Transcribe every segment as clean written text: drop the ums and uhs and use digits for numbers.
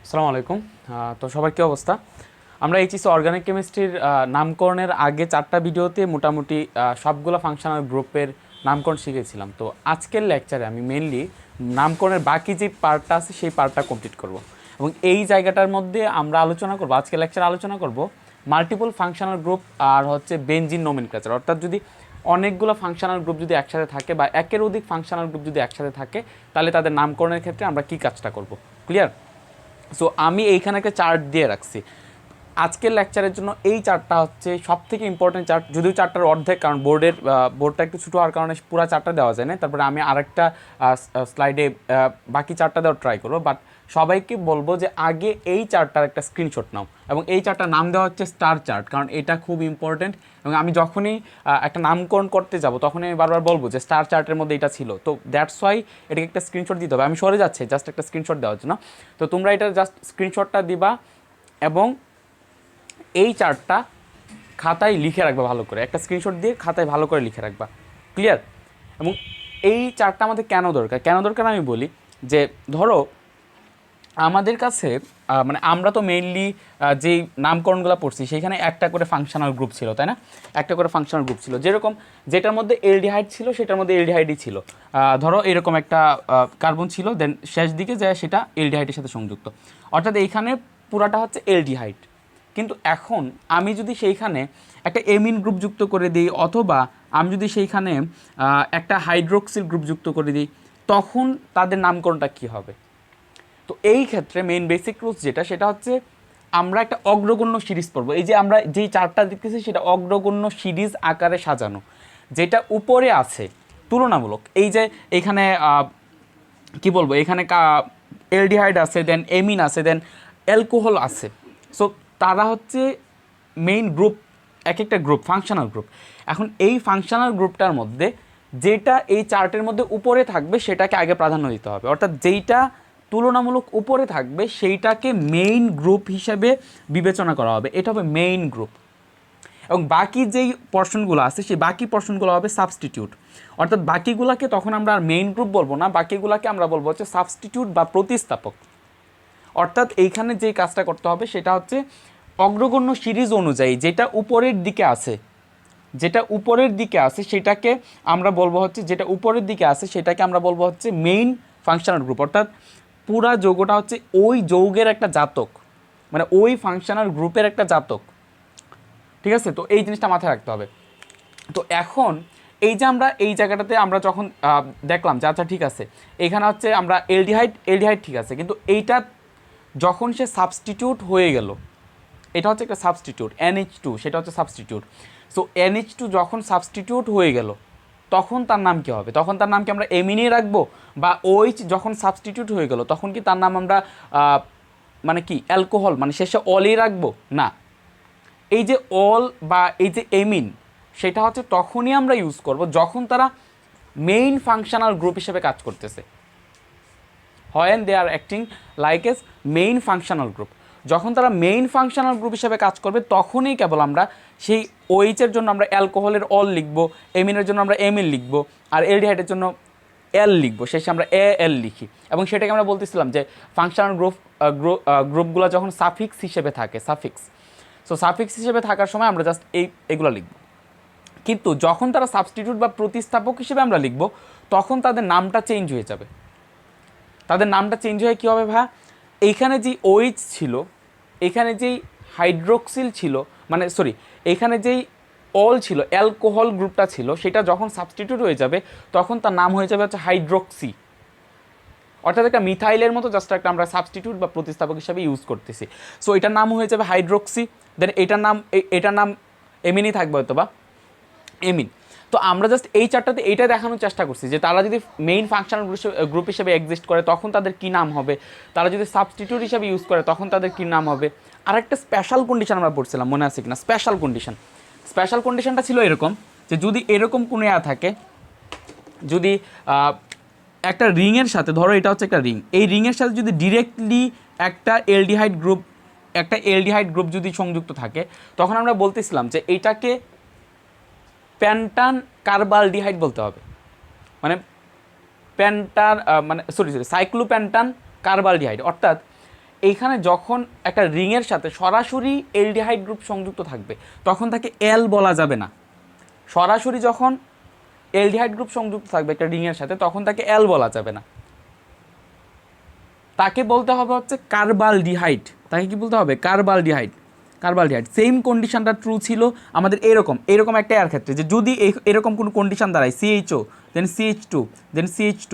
আসসালামু আলাইকুম। তো সবার কী অবস্থা? আমরা এইচএসসি অর্গানিক কেমিস্ট্রির নামকরণের আগে 4টা ভিডিওতে মোটামুটি সবগুলো ফাংশনাল গ্রুপের নামকরণ শিখেছিলাম। তো আজকের লেকচারে আমি মেনলি নামকরণের বাকি যে পার্টটা আছে সেই পার্টটা কমপ্লিট করব এবং এই জায়গাটার মধ্যে আমরা আলোচনা করব, আজকের লেকচারে আলোচনা করব মাল্টিপল ফাংশনাল গ্রুপ আর হচ্ছে বেনজিন নোমেনক্লেচার। অর্থাৎ যদি অনেকগুলো ফাংশনাল গ্রুপ যদি একসাথে থাকে বা একের অধিক ফাংশনাল গ্রুপ যদি একসাথে থাকে তাহলে তাদের নামকরণের ক্ষেত্রে আমরা কী কাজটা করব। ক্লিয়ার? সো আমি এইখানে একটা চার্ট দিয়ে রাখছি আজকের লেকচারের জন্য। এই চার্টটা হচ্ছে সবথেকে ইম্পর্টেন্ট চার্ট, যদিও চার্টটার অর্ধেক, কারণ বোর্ডটা একটু ছোটো হওয়ার কারণে পুরো চার্টটা দেওয়া যায় না। তারপরে আমি আরেকটা স্লাইডে বাকি চার্টটা দেওয়ার ট্রাই করবো, বাট সবাইকে বলবো যে আগে এই চার্টটার একটা স্ক্রিনশট নাও এবং এই চার্টটার নাম দেওয়া হচ্ছে স্টার চার্ট, কারণ এটা খুব ইম্পর্টেন্ট। এবং আমি যখনই একটা নামকরণ করতে যাব তখনই আমি বারবার বলবো যে স্টার চার্টের মধ্যে এটা ছিল, তো দ্যাটস ওয়াই এটাকে একটা স্ক্রিনশট দিতে হবে। আমি সরে যাচ্ছি জাস্ট একটা স্ক্রিনশট দেওয়ার জন্য, তো তোমরা এটা জাস্ট স্ক্রিনশটটা দিবা এবং এই চার্টটা খাতায় লিখে রাখবা ভালো করে, একটা স্ক্রিনশট দিয়ে খাতায় ভালো করে লিখে রাখবা। ক্লিয়ার? এবং এই চার্টটা আমাদের কেন দরকার আমি বলি যে ধরো আমাদের কাছে মানে আমরা তো মেইনলি যেই নামকরণগুলো পড়ছি সেইখানে একটা করে ফাংশনাল গ্রুপ ছিল, তাই না? একটা করে ফাংশনাল গ্রুপ ছিল, যেরকম যেটার মধ্যে এলডিহাইড ছিল সেটার মধ্যে এলডিহাইডই ছিল। ধরো এরকম একটা কার্বন ছিল, দেন শেষ দিকে যায় সেটা এলডিহাইডের সাথে সংযুক্ত, অর্থাৎ এইখানে পুরাটা হচ্ছে এলডিহাইড। কিন্তু এখন আমি যদি সেইখানে একটা এমিন গ্রুপ যুক্ত করে দিই অথবা আমি যদি সেইখানে একটা হাইড্রোক্সিল গ্রুপ যুক্ত করে দিই, তখন তাদের নামকরণটা কী হবে? তো এই ক্ষেত্রে মেইন বেসিক রুলস যেটা, সেটা হচ্ছে আমরা একটা অগ্রগণ্য সিরিজ পড়বো। এই যে আমরা যেই চার্টটা দেখতেছি সেটা অগ্রগণ্য সিরিজ আকারে সাজানো, যেটা উপরে আছে তুলনামূলক। এই যে এখানে কি বলবো, এখানে এলডিহাইড আছে, দেন এমিন আছে, দেন অ্যালকোহল আছে। সো তারা হচ্ছে মেইন গ্রুপ, এক একটা গ্রুপ ফাংশনাল গ্রুপ। এখন এই ফাংশনাল গ্রুপটার মধ্যে যেটা এই চার্টের মধ্যে উপরে থাকবে সেটাকে আগে প্রাধান্য দিতে হবে, অর্থাৎ যেইটা তুলনামূলক উপরে থাকবে সেইটাকে মেইন গ্রুপ হিসেবে বিবেচনা করা হবে, এটা হবে মেইন গ্রুপ। এবং বাকি যেই পোর্শনগুলো আছে সেই বাকি পোর্শনগুলো হবে সাবস্টিটিউট, অর্থাৎ বাকিগুলোকে তখন আমরা আর মেইন গ্রুপ বলবো না, বাকিগুলোকে আমরা বলবো হচ্ছে সাবস্টিটিউট বা প্রতিস্থাপক। অর্থাৎ এইখানে যেই কাজটা করতে হবে সেটা হচ্ছে অগ্রগণ্য সিরিজ অনুযায়ী যেটা উপরের দিকে আছে, সেটাকে আমরা বলবো হচ্ছে, যেটা উপরের দিকে আছে সেটাকে আমরা বলবো হচ্ছে মেইন ফাংশনাল গ্রুপ। অর্থাৎ পুরা যৌগটা হচ্ছে ওই যৌগের একটা জাতক, মানে ওই ফাংশনাল গ্রুপের একটা জাতক। ঠিক আছে? তো এই জিনিসটা মাথায় রাখতে হবে। তো এখন এই যে আমরা এই জায়গাটাতে আমরা যখন দেখলাম যে আচ্ছা ঠিক আছে, এখানে হচ্ছে আমরা এলডিহাইড ঠিক আছে, কিন্তু এইটা যখন সে সাবস্টিটিউট হয়ে গেল, এটা হচ্ছে একটা সাবস্টিটিউট NH2, সেটা হচ্ছে সাবস্টিটিউট। সো NH2 যখন সাবস্টিটিউট হয়ে গেল তখন তার নাম কী হবে? তখন তার নাম কি আমরা এমিনে রাখবো? বা OH যখন সাবস্টিটিউট হয়ে গেল তখন কি তার নাম আমরা মানে কি অ্যালকোহল, মানে শেষে অলই রাখবো? না, এই যে অল বা এই যে এমিন, সেটা হচ্ছে তখনই আমরা ইউজ করব যখন তারা মেইন ফাংশনাল গ্রুপ হিসেবে কাজ করতেছে, when they are acting like as main functional group. যখন তারা মেইন ফাংশনাল গ্রুপ হিসেবে কাজ করবে তখনই কেবল আমরা সেই OH-এর জন্য আমরা অ্যালকোহলের অল লিখবো, এমিনের জন্য আমরা এমিন লিখবো, আর এলডিহাইডের জন্য এল লিখবো, শেষে আমরা এল লিখি। এবং সেটাকে আমরা বলতেছিলাম যে ফাংশনাল গ্রুপগুলো যখন সাফিক্স হিসেবে থাকে, সো সাফিক্স হিসেবে থাকার সময় আমরা জাস্ট এগুলো লিখব। কিন্তু যখন তারা সাবস্টিটিউট বা প্রতিস্থাপক হিসেবে আমরা লিখব তখন তাদের নামটা চেঞ্জ হয়ে যাবে। তাদের নামটা চেঞ্জ হয়ে কী হবে ভাই? এইখানে যেই OH ছিল, এখানে যেই হাইড্রোক্সিল ছিল, মানে সরি, এখানে যেই অল ছিল, অ্যালকোহল গ্রুপটা ছিল, সেটা যখন সাবস্টিটিউট হয়ে যাবে তখন তার নাম হয়ে যাবে হচ্ছে হাইড্রোক্সি। অর্থাৎ একটা মিথাইলের মতো জাস্ট একটা আমরা সাবস্টিটিউট বা প্রতিস্থাপক হিসাবে ইউজ করতেছি। সো এটার নাম হয়ে যাবে হাইড্রোক্সি, দেন এটার নাম এমিনই থাকবে হয়তো বা এমিন। তো আমরা জাস্ট এই চারটাতে এইটা দেখানোর চেষ্টা করছি যে তারা যদি মেইন ফাংশনাল গ্রুপ হিসেবে এক্সিস্ট করে তখন তাদের কী নাম হবে, তারা যদি সাবস্টিটিউট হিসেবে ইউজ করে তখন তাদের কী নাম হবে। আর একটা স্পেশাল কন্ডিশন আমরা পড়ছিলাম, মনে আছে কিনা? স্পেশাল কন্ডিশনটা ছিল এরকম যে যদি এরকম কোনো থাকে, যদি একটা রিংয়ের সাথে, ধরো এটা হচ্ছে একটা রিং, এই রিংয়ের সাথে যদি ডিরেক্টলি একটা এলডিহাইড গ্রুপ যদি সংযুক্ত থাকে তখন আমরা বলতেছিলাম যে এইটাকে প্যান্টান কার্বালডিহাইড বলতে হবে, মানে সাইক্লোপ্যান্টান কার্বালডিহাইড। অর্থাৎ এইখানে যখন একটা রিংয়ের সাথে সরাসরি এলডিহাইড গ্রুপ সংযুক্ত থাকবে তখন তাকে এল বলা যাবে না। সরাসরি যখন এলডিহাইড গ্রুপ সংযুক্ত থাকবে একটা রিংয়ের সাথে তখন তাকে এল বলা যাবে না, তাকে বলতে হবে হচ্ছে কার্বালডিহাইড। তাকে কি বলতে হবে? কার্বালডিহাইড। কার্বালডিহাইড। সেম কন্ডিশনটা ট্রু ছিল আমাদের এরকম একটা এর ক্ষেত্রে, যে যদি এরকম কোনো কন্ডিশন দাঁড়ায় CHO দেন CH2 দেন CH2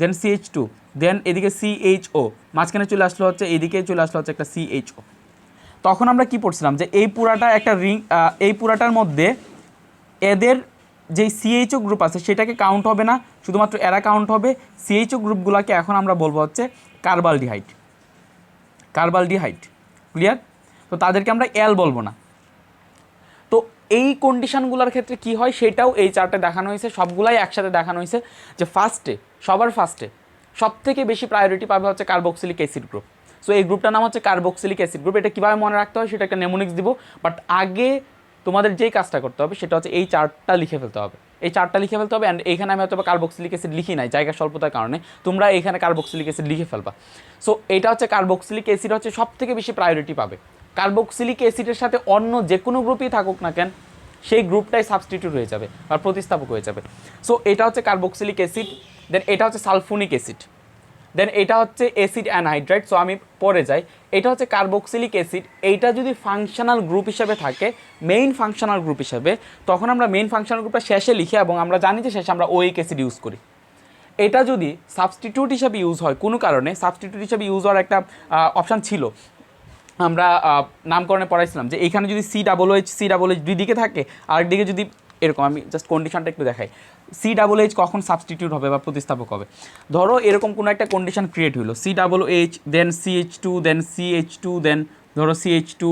দেন CH2 দেন এদিকে CHO, মাঝখানে চলে আসলো হচ্ছে এদিকে চলে আসলো হচ্ছে একটা CHO, তখন আমরা কি পড়ছিলাম যে এই পুরাটা একটা রিং, এই পুরাটার মধ্যে এদের যেই CHO গ্রুপ আছে সেটাকে কাউন্ট হবে না, শুধুমাত্র এরা কাউন্ট হবে। CHO গ্রুপগুলোকে এখন আমরা বলবো হচ্ছে কার্বালডিহাইড। Carbaldehyde, clear? তো তাদেরকে আমরা এল বলবো না। তো এই কন্ডিশনগুলোর ক্ষেত্রে কি হয় সেটাও এই চার্টে দেখানো হয়েছে, সবগুলাই একসাথে দেখানো হয়েছে। যে সবার ফার্স্টে সব থেকে বেশি প্রায়োরিটি পাবে হচ্ছে কার্বক্সিলিক অ্যাসিড গ্রুপ। সো এই গ্রুপটার নাম হচ্ছে কার্বক্সিলিক অ্যাসিড গ্রুপ। এটা কীভাবে মনে রাখতে হয় সেটা একটা নেমোনিক্স দিব, বাট আগে তোমাদের যেই কাজটা করতে হবে সেটা হচ্ছে এই চার্টটা লিখে ফেলতে হবে। এই চার্টটা লিখে ফেলতে হবে। অ্যান্ড এইখানে আমি হয়তো কার্বক্সিলিক অ্যাসিড লিখি নাই জায়গা স্বল্পতার কারণে, তোমরা এইখানে কার্বক্সিলিক অ্যাসিড লিখে ফেলবা। সো এটা হচ্ছে কার্বক্সিলিক অ্যাসিড হচ্ছে সব থেকে বেশি প্রায়োরিটি পাবে। কার্বক্সিলিক অ্যাসিডের সাথে অন্য যে কোনো গ্রুপই থাকুক না কেন সেই গ্রুপটাই সাবস্টিটিউট হয়ে যাবে আর প্রতিস্থাপক হয়ে যাবে। সো এটা হচ্ছে কার্বক্সিলিক অ্যাসিড, দেন এটা হচ্ছে সালফোনিক অ্যাসিড, দেন এটা হচ্ছে অ্যাসিড অ্যানহাইড্রাইড। সো আমি পরে যাই, এটা হচ্ছে কার্বক্সিলিক অ্যাসিড। এইটা যদি ফাংশনাল গ্রুপ হিসেবে থাকে, মেইন ফাংশনাল গ্রুপ হিসেবে, তখন আমরা মেইন ফাংশনাল গ্রুপটা শেষে লিখি এবং আমরা জানি যে শেষে আমরা ওইক অ্যাসিড ইউজ করি। এটা যদি সাবস্টিটিউট হিসেবে ইউজ হয় কোনো কারণে, সাবস্টিটিউট হিসেবে ইউজ হওয়ার একটা অপশান ছিল, আমরা নামকরণে পড়াইছিলাম যে এইখানে যদি COOH দুই দিকে থাকে, আরেকদিকে যদি এরকম, আমি জাস্ট কন্ডিশনটা একটু দেখাই, COOH কখন সাবস্টিটিউট হবে বা প্রতিস্থাপক হবে। ধরো এরকম কোনো একটা কন্ডিশন ক্রিয়েট হলো, COOH দেন CH2 দেন CH2 দেন ধরো CH2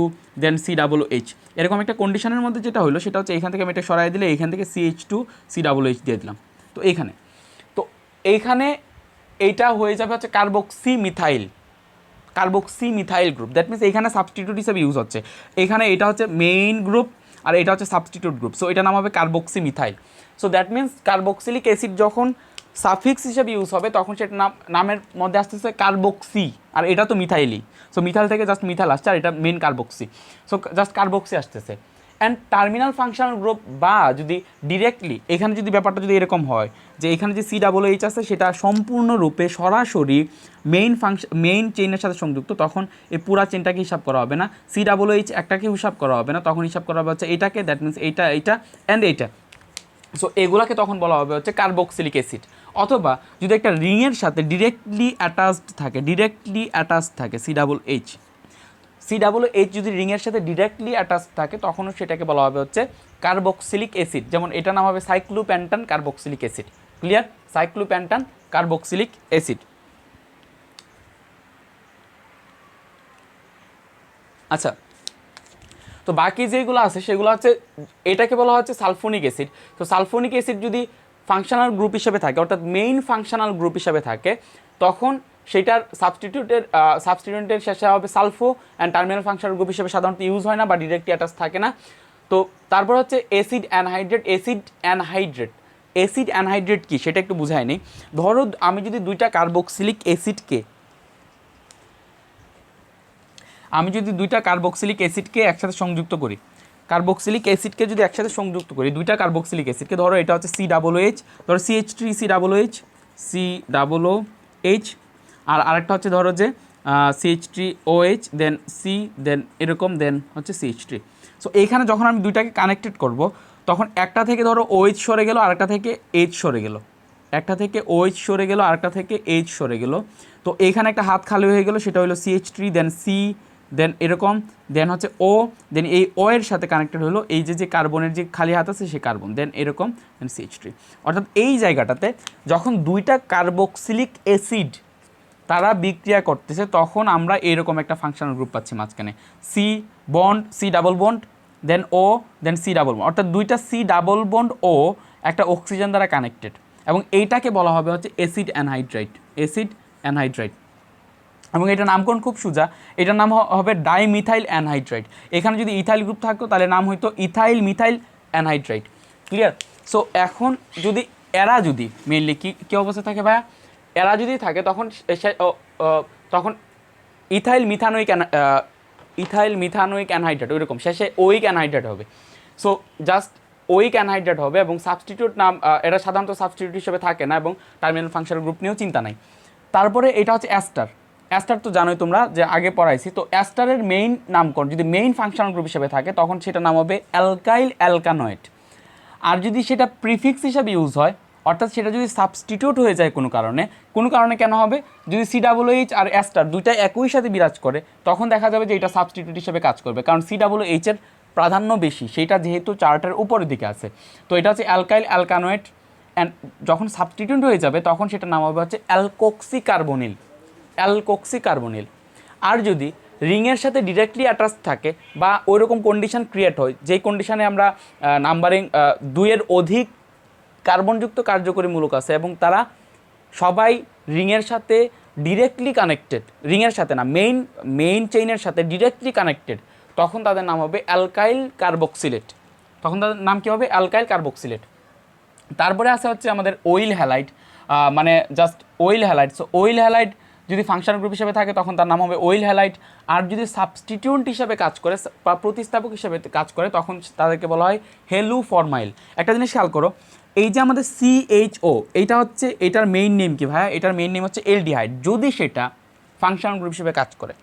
দেন COOH, এরকম একটা কন্ডিশনের মধ্যে যেটা হলো সেটা হচ্ছে এইখান থেকে আমি এটা সরাই দিলে এইখান থেকে CH2 COOH দিয়ে দিলাম। তো এইখানে এইটা হয়ে যাবে হচ্ছে carboxy methyl group. That means এখানে সাবস্টিটিউট হিসেবে ইউজ হচ্ছে। এখানে এটা হচ্ছে মেইন গ্রুপ আর এটা হচ্ছে সাবস্টিটিউট গ্রুপ। সো এটা নাম হবে carboxy methyl. So that means carboxylic acid যখন সাফিক্স হিসেবে ইউজ হবে তখন সেটা নামের মধ্যে আসতেছে কার্বক্সি, আর এটা তো মিথাইলই। সো মিথাইল থেকে জাস্ট মিথাইল আসছে আর এটা main carboxy. So just carboxy আসতেছে। অ্যান্ড টার্মিনাল ফাংশনাল গ্রুপ বা যদি ডিরেক্টলি এখানে যদি ব্যাপারটা যদি এরকম হয় যে এখানে যে COOH আছে সেটা সম্পূর্ণরূপে সরাসরি মেইন চেইনের সাথে সংযুক্ত, তখন এই পুরা চেনটাকে হিসাব করা হবে না, COOH একটাকে হিসাব করা হবে না, তখন হিসাব করা হবে হচ্ছে এটাকে, দ্যাট মিনস এইটা অ্যান্ড এইটা। সো এগুলাকে তখন বলা হবে হচ্ছে কার্বক্সিলিক অ্যাসিড। অথবা যদি একটা রিংয়ের সাথে ডিরেক্টলি অ্যাটাচড থাকে COOH যদি রিংয়ের সাথে ডিরেক্টলি অ্যাটাচ থাকে তখনও সেটাকে বলা হবে হচ্ছে কার্বক্সিলিক অ্যাসিড। যেমন এটা নাম হবে cyclopentane carboxylic acid. Clear? Cyclopentane carboxylic acid. আচ্ছা, তো বাকি যেগুলো আছে সেগুলো হচ্ছে, এটাকে বলা হচ্ছে সালফোনিক অ্যাসিড। তো সালফোনিক অ্যাসিড যদি ফাংশনাল গ্রুপ হিসেবে থাকে, অর্থাৎ মেইন ফাংশনাল গ্রুপ হিসেবে থাকে, তখন সেটার সাবস্টিটিউটের শেষে হবে সালফো, অ্যান্ড টার্মিনাল ফাংশনাল গ্রুপ হিসেবে সাধারণত ইউজ হয় না বা ডিরেক্টলি অ্যাটাচ থাকে না। তো তারপর হচ্ছে অ্যাসিড অ্যানহাইড্রেট কি সেটা একটু বুঝাই নিই। ধরো আমি যদি দুইটা কার্বক্সিলিক অ্যাসিডকে একসাথে সংযুক্ত করি, দুইটা কার্বক্সিলিক অ্যাসিডকে, ধরো এটা হচ্ছে COOH, ধরো CH3COOH, আর আরেকটা হচ্ছে ধরো যে CH3OH দেন দেন এরকম দেন হচ্ছে CH3। সো এইখানে যখন আমি দুইটাকে কানেক্টেড করব তখন একটা থেকে ধরো OH সরে গেল, আরেকটা থেকে H সরে গেল, আরেকটা থেকে H সরে গেল। তো এইখানে একটা হাত খালি হয়ে গেল, সেটা হলো CH3 দেন C দেন এরকম দেন হচ্ছে O, দেন এই O এর সাথে কানেক্টেড হলো এই যে কার্বনের যে খালি হাত আছে সেই কার্বন, দেন এরকম দেন CH3। অর্থাৎ এই জায়গাটাতে যখন দুইটা কার্বক্সিলিক অ্যাসিড তারা বিক্রিয়া করতেছে তখন আমরা এরকম একটা ফাংশনাল গ্রুপ পাচ্ছি মাঝখানে, C ডাবল বন্ড দেন O দেন C ডাবল বন্ড, অর্থাৎ দুইটা C ডাবল বন্ড O একটা অক্সিজেন দ্বারা কানেক্টেড, এবং এইটাকে বলা হবে হচ্ছে অ্যাসিড অ্যানহাইড্রাইট। এবং এটার নামকরণ খুব সোজা, এটার নাম হবে ডাইমিথাইল অ্যানহাইড্রাইট। এখানে যদি ইথাইল গ্রুপ থাকতো তাহলে নাম হইতো ethyl methyl anhydride. Clear? So এখন যদি এরা যদি মেইনলি কী অবস্থা থাকে ভাইয়া, এরা যদি থাকে তখন ইথাইল মিথানোইক অ্যানহাইড্রেট ওইরকম শেষে ওইক অ্যানহাইড্রেট হবে। সো জাস্ট ওইক অ্যানহাইড্রেট হবে এবং সাবস্টিটিউট নাম এটা সাধারণত সাবস্টিটিউট হিসেবে থাকে না এবং টার্মিনাল ফাংশনাল গ্রুপ নিয়েও চিন্তা নাই। তারপরে এটা হচ্ছে অ্যাস্টার। অ্যাস্টার তো জানোই তোমরা যে আগে পড়াইছি। তো অ্যাস্টারের মেইন নামকরণ যদি মেইন ফাংশনাল গ্রুপ হিসেবে থাকে তখন সেটা নাম হবে অ্যালকাইল অ্যালকানয়েড। আর যদি সেটা প্রিফিক্স হিসাবে ইউজ হয় অর্থাৎ সেটা যদি সাবস্টিটিউট হয়ে যায় কোনো কারণে কেন হবে, যদি COOH আর অ্যাস্টার দুইটা একই সাথে বিরাজ করে তখন দেখা যাবে যে এটা সাবস্টিটিউট হিসেবে কাজ করবে, কারণ COOH এর প্রাধান্য বেশি, সেইটা যেহেতু চার্টের উপরের দিকে আছে। তো এটা হচ্ছে অ্যালকাইল অ্যালকানয়েড অ্যান্ড যখন সাবস্টিটিউট হয়ে যাবে তখন সেটা নাম হবে হচ্ছে অ্যালকক্সিকার্বনিল। আর যদি রিংয়ের সাথে ডিরেক্টলি অ্যাটাচ থাকে বা ওইরকম কন্ডিশন ক্রিয়েট হয় যেই কন্ডিশনে আমরা নাম্বারিং 2-এর অধিক কার্বনযুক্ত কার্যকরী মূলক আছে এবং তারা সবাই রিংয়ের সাথে ডিরেক্টলি কানেক্টেড, রিংয়ের সাথে না মেইন চেইনের সাথে ডিরেক্টলি কানেক্টেড, তখন তাদের নাম হবে অ্যালকাইল কার্বক্সিলেট। তখন তাদের নাম কী হবে? Alkyl carboxylate. তারপরে আছে হচ্ছে আমাদের ওইল হ্যালাইড, মানে just oil halide. So oil halide যদি ফাংশনাল গ্রুপ হিসেবে থাকে তখন তার নাম হবে ওইল হ্যালাইড। আর যদি সাবস্টিটিউন্ট হিসেবে কাজ করে বা প্রতিস্থাপক হিসেবে কাজ করে তখন তাদেরকে বলা হয় হেলুফরমাইল। একটা জিনিস খেয়াল করো, এই যে আমাদের CHO এইটা হচ্ছে এটার মেইন নেম কি ভাইয়া? এটার মেইন নেম হচ্ছে এলডিহাইড যদি সেটা ফাংশনাল গ্রুপ হিসেবে কাজ করে।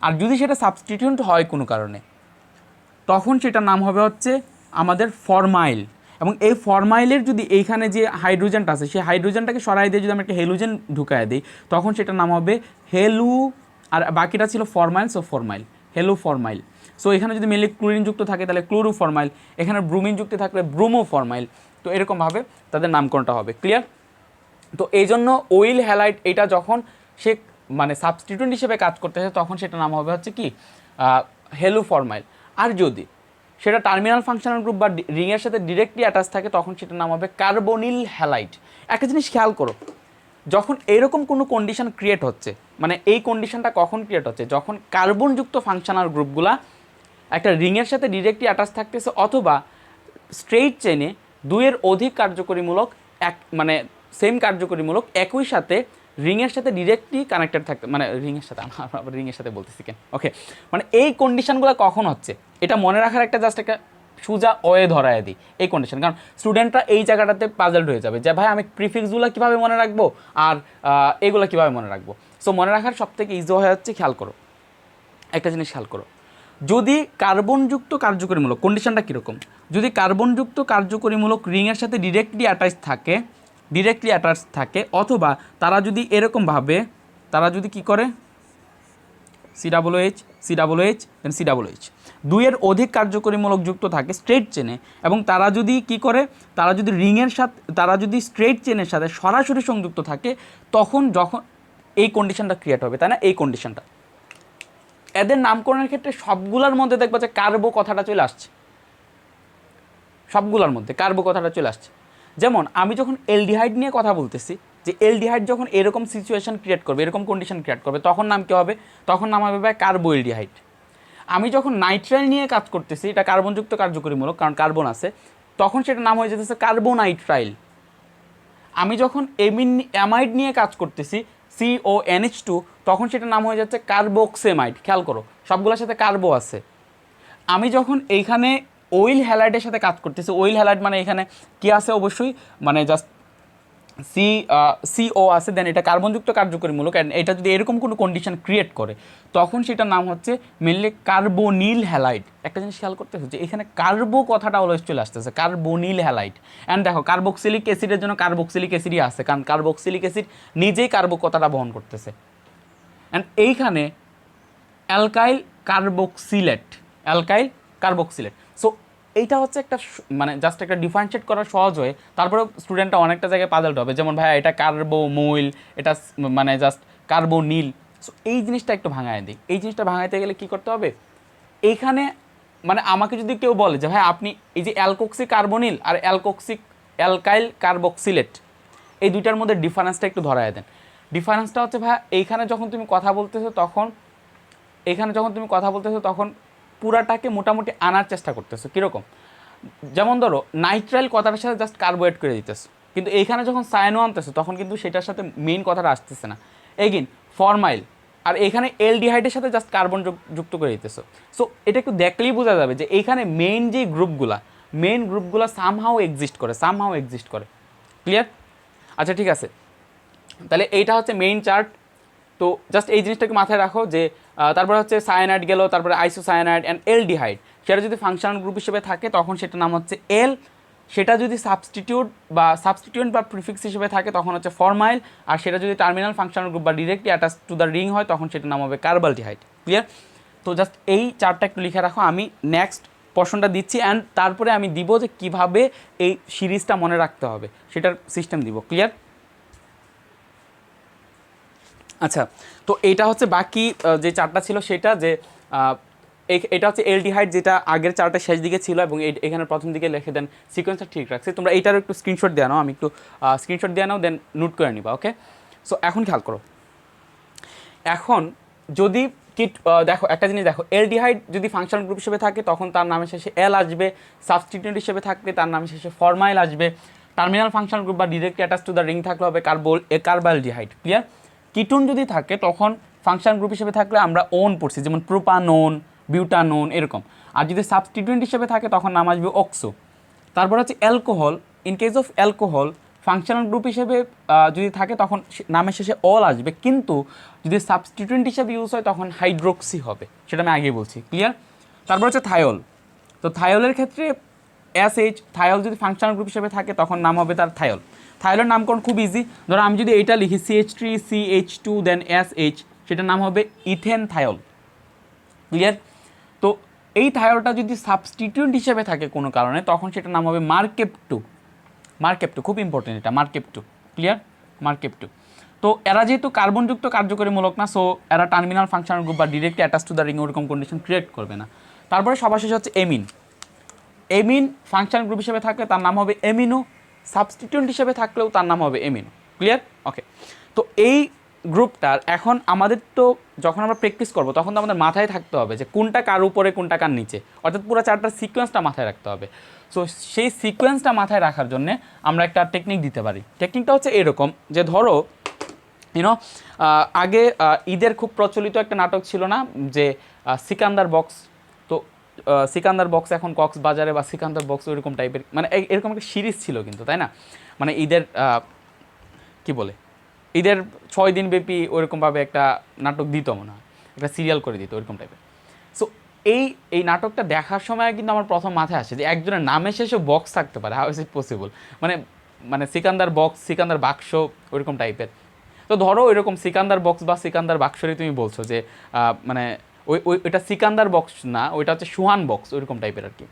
আর যদি সেটা সাবস্টিটিউন্ট হয় কোনো কারণে তখন সেটার নাম হবে হচ্ছে আমাদের ফরমাইল। এবং এই ফরমাইলের যদি এইখানে যে হাইড্রোজেনটা আছে সেই হাইড্রোজেনটাকে সরাই দিয়ে যদি আমরা একটা হেলোজেন ঢুকায় দিই তখন সেটার নাম হবে হেলু, আর বাকিটা ছিল ফরমাইল, সো ফরমাইল, হেলোফরমাইল। সো এখানে যদি মেনলি ক্লোরিন যুক্ত থাকে তাহলে ক্লোরোফরমাইল, এখানে ব্রোমিন যুক্ত থাকলে ব্রোমোফরমাইল। তো এরকমভাবে তাদের নামকরণটা হবে। ক্লিয়ার? তো এই জন্য ওইল হ্যালাইড এটা যখন সে মানে সাবস্টিটিউট হিসেবে কাজ করতেছে তখন সেটা নাম হবে হচ্ছে কি হেলোফরমাইল। আর যদি সেটা টার্মিনাল ফাংশনাল গ্রুপ বা রিংয়ের সাথে ডিরেক্টলি অ্যাটাচ থাকে তখন সেটার নাম হবে কার্বনিল হ্যালাইড। একটা জিনিস খেয়াল করো, যখন এরকম কোনো কন্ডিশন ক্রিয়েট হচ্ছে, মানে এই কন্ডিশনটা কখন ক্রিয়েট হচ্ছে? যখন কার্বনযুক্ত ফাংশনাল গ্রুপগুলা একটা রিংয়ের সাথে ডিরেক্টলি অ্যাটাচ থাকতেছে অথবা স্ট্রেইট চেনে 2-এর অধিক কার্যকরীমূলক মানে সেম কার্যকরীমূলক একই সাথে রিংয়ের সাথে ডিরেক্টলি কানেক্টেড থাকতে, মানে রিংয়ের সাথে আবার রিংয়ের সাথে বলতেছি কেন, ওকে, মানে এই কন্ডিশনগুলো কখন হচ্ছে এটা মনে রাখার একটা জাস্ট একটা সুজা ওয়ে ধরায় দিই এই কন্ডিশন, কারণ স্টুডেন্টরা এই জায়গাটাতে পাজলড হয়ে যাবে যে ভাই আমি প্রিফিক্সগুলো কীভাবে মনে রাখবো আর এগুলো কীভাবে মনে রাখবো। সো মনে রাখার সবথেকে ইজি হয়ে যাচ্ছে, খেয়াল করো একটা জিনিস, খেয়াল করো, যদি কার্বনযুক্ত কার্যকরীমূলক কন্ডিশনটা কীরকম, যদি কার্বনযুক্ত কার্যকরীমূলক রিংয়ের সাথে ডিরেক্টলি অ্যাটাচ থাকে অথবা তারা যদি এরকমভাবে তারা যদি কী করে COOH দেন COOH 2-এর অধিক কার্যকরীমূলক যুক্ত থাকে স্ট্রেট চেনে এবং তারা যদি কী করে, তারা যদি রিংয়ের সাথে তারা যদি স্ট্রেট চেনের সাথে সরাসরি সংযুক্ত থাকে তখন যখন এই কন্ডিশনটা ক্রিয়েট হবে, তাই না? এই কন্ডিশনটা এদের নামকরণের ক্ষেত্রে সবগুলোর মধ্যে দেখবা যে কার্বো কথাটা চলে আসছে, সবগুলোর মধ্যে কার্বো কথাটা চলে আসছে। যেমন আমি যখন এলডিহাইড নিয়ে কথা বলতেছি যে এলডিহাইড যখন এরকম সিচুয়েশন ক্রিয়েট করবে, এরকম কন্ডিশন ক্রিয়েট করবে তখন নাম কী হবে? তখন নাম হবে কার্বো এলডিহাইড। আমি যখন নাইট্রাইল নিয়ে কাজ করতেছি, এটা কার্বনযুক্ত কার্যকরীমূলক কারণ কার্বন আছে, তখন সেটা নাম হয়ে যেতেছে কার্বোনাইট্রাইল। আমি যখন অ্যামাইড নিয়ে কাজ করতেছি CONH2 তখন সেটার নাম হয়ে যাচ্ছে কার্বক্সেমাইড। খেয়াল করো সবগুলোর সাথে কার্বো আছে। আমি যখন এইখানে ওইল হ্যালাইডের সাথে কাজ করতেছি, ওইল হ্যালাইড মানে এখানে কী আছে অবশ্যই মানে জাস্ট CO আছে, দেন এটা কার্বনযুক্ত কার্যকরীমূলক, অ্যান্ড এটা যদি এরকম কোনো কন্ডিশন ক্রিয়েট করে তখন সেটার নাম হচ্ছে মেনলি কার্বনিল হ্যালাইড। একটা জিনিস খেয়াল করতে হচ্ছে এখানে কার্বো কথাটা অলওয়েজ চলে আসতেছে, কার্বনিল হ্যালাইড। অ্যান্ড দেখো কার্বক্সিলিক অ্যাসিডের জন্য কার্বক্সিলিক অ্যাসিডই আছে, কারণ কার্বক্সিলিক অ্যাসিড নিজেই কার্বো কথাটা বহন করতেছে। অ্যান্ড এইখানে অ্যালকাইল কার্বক্সিলেট। সো এইটা হচ্ছে একটা মানে জাস্ট একটা ডিফারেন্সিয়েট করা সহজ হয়ে, তারপরে স্টুডেন্টটা অনেকটা জায়গায় পাজলড হবে, যেমন ভাইয়া এটা কার্বোমোইল, এটা মানে জাস্ট কার্বোনিল। সো এই জিনিসটা একটু ভাঙায় দিই। এই জিনিসটা ভাঙাইতে গেলে কী করতে হবে? এইখানে মানে আমাকে যদি কেউ বলে যে ভাই আপনি এই যে অ্যালকক্সি কার্বনিল আর অ্যালকাইল কার্বক্সিলেট এই দুইটার মধ্যে ডিফারেন্সটা একটু ধরায় দেন। ডিফারেন্সটা হচ্ছে ভাইয়া এইখানে যখন তুমি কথা বলতেছো তখন পুরাটাকে মোটামুটি আনার চেষ্টা করতেছো। কীরকম? যেমন ধরো নাইট্রাইল কথাটার সাথে জাস্ট কার্বোয়েড করে দিতেছো, কিন্তু এইখানে যখন সায়ানো আনতেছো তখন কিন্তু সেটার সাথে মেইন কথাটা আসতেছে না। এগেইন ফরমাইল আর এখানে এলডিহাইডের সাথে জাস্ট কার্বন যুক্ত করে দিতেছো। সো এটা একটু দেখলেই বোঝা যাবে যে এইখানে মেইন যে গ্রুপগুলা সামহাও এক্সিস্ট করে। ক্লিয়ার? আচ্ছা ঠিক আছে, তাহলে এইটা হচ্ছে মেইন চার্ট। তো জাস্ট এই জিনিসটাকে মাথায় রাখো যে তারপরে হচ্ছে সায়ানাইড গেল, তারপরে আইসোসায়ানাইড অ্যান্ড এলডিহাইড, সেটা যদি ফাংশনাল গ্রুপ হিসেবে থাকে তখন সেটার নাম হচ্ছে এল। সেটা যদি সাবস্টিটিউয়েন্ট বা প্রিফিক্স হিসেবে থাকে তখন হচ্ছে ফরমাইল। আর সেটা যদি টার্মিনাল ফাংশনাল গ্রুপ বা directly attach to the ring হয় তখন সেটার নাম হবে কার্বালডিহাইড। ক্লিয়ার? তো জাস্ট এই চার্টটা একটু লিখে রাখো, আমি নেক্সট পোর্শনটা দিচ্ছি অ্যান্ড তারপরে আমি দিব যে কীভাবে এই সিরিজটা মনে রাখতে হবে সেটার সিস্টেম দিব। ক্লিয়ার? আচ্ছা, তো এইটা হচ্ছে বাকি যে চারটা ছিল সেটা, যে এটা হচ্ছে এলডিহাইড যেটা আগের চারটা শেষ দিকে ছিল এবং এখানে প্রথম দিকে লিখে দেন সিকোয়েন্সটা ঠিক রাখছে। তোমরা এইটারও একটু স্ক্রিনশট দিয়ে নাও, আমি একটু স্ক্রিনশট দিয়ে নাও, দেন নোট করে নিবা। ওকে, সো এখন খেয়াল করো, এখন যদি দেখো একটা জিনিস দেখো, এলডিহাইড যদি ফাংশনাল গ্রুপ হিসেবে থাকে তখন তার নামের শেষে এল আসবে, সাবস্টিটিউয়েন্ট হিসেবে থাকলে তার নামের শেষে ফরমাইল আসবে, টার্মিনাল ফাংশনাল গ্রুপ বা directly attach to the ring থাকলে হবে কার্বালডিহাইড। ক্লিয়ার? কিটোন যদি থাকে তখন ফাংশনাল গ্রুপ হিসেবে থাকলে আমরা ওন পড়ছি, যেমন প্রোপানোন, বিউটানোন এরকম। আর যদি সাবস্টিটিউয়েন্ট হিসেবে থাকে তখন নাম আসবে অক্সো। তারপর হচ্ছে alcohol, in case of alcohol functional group হিসেবে যদি থাকে তখন নামের শেষে অল আসবে, কিন্তু যদি সাবস্টিটিউয়েন্ট হিসেবে ইউজ হয় তখন হাইড্রোক্সি হবে, সেটা আমি আগেই বলছি। ক্লিয়ার? তারপর হচ্ছে থায়োল। তো থায়োলের ক্ষেত্রে থায়োল যদি ফাংশনাল গ্রুপ হিসেবে থাকে তখন নাম হবে তার থায়োল। থায়োলের নামকরণ খুব ইজি, ধরো আমি যদি এইটা লিখি CH3 CH2 দেন SH, সেটার নাম হবে ইথেন থায়োল। ক্লিয়ার? তো এই থায়োলটা যদি সাবস্টিটিউয়েন্ট হিসেবে থাকে কোনো কারণে তখন সেটার নাম হবে মার্কেপ টু, খুব ইম্পর্টেন্ট এটা, মার্কেপ টু। ক্লিয়ার? মার্কেপ টু। তো এরা যেহেতু কার্বনযুক্ত কার্যকরী মূলক না, সো এরা টার্মিনাল ফাংশনাল গ্রুপ বা directly attach to the ring ওরকম কন্ডিশন ক্রিয়েট করবে না। তারপরে সবার শেষে হচ্ছে এমিন ফাংশনাল গ্রুপ হিসেবে থাকলে তার নাম হবে এমিনো, সাবস্টিটিউয়েন্ট হিসেবে থাকলেও তার নাম হবে এমিনো। ক্লিয়ার? ওকে, তো এই গ্রুপটার এখন আমাদের তো যখন আমরা প্র্যাকটিস করবো তখন তো আমাদের মাথায় থাকতে হবে যে কোনটা কার উপরে কোনটা কার নিচে, অর্থাৎ পুরো চারটার সিকোয়েন্সটা মাথায় রাখতে হবে। সো সেই সিকোয়েন্সটা মাথায় রাখার জন্য আমরা একটা টেকনিক দিতে পারি। টেকনিকটা হচ্ছে এরকম যে ধরো আগে ঈদের খুব প্রচলিত একটা নাটক ছিল না যে সিকান্দার বক্স, তো সিকান্দার বক্স এখন কক্সবাজারে বা সিকান্দার বক্স ওইরকম টাইপের, মানে এরকম একটা সিরিজ ছিল কিন্তু, তাই না? মানে ঈদের কি বলে, ঈদের 6 দিন ব্যাপী ওইরকমভাবে একটা নাটক দিত, মনে হয় একটা সিরিয়াল করে দিত ওইরকম টাইপের। সো এই নাটকটা দেখার সময় কিন্তু আমার প্রথম মাথায় আসে যে একজনের নামের শেষে বক্স থাকতে পারে, হাউ ইজ ইট পসিবল, মানে সিকান্দার বক্স, সিকান্দার বাক্স ওইরকম টাইপের। তো ধরো ওইরকম সিকান্দার বক্স বা সিকান্দার বাক্সরই তুমি বলছো যে মানে ওইটা সিকান্দার বক্স না, ওইটা হচ্ছে সুহান বক্স ওইরকম টাইপের আর কি।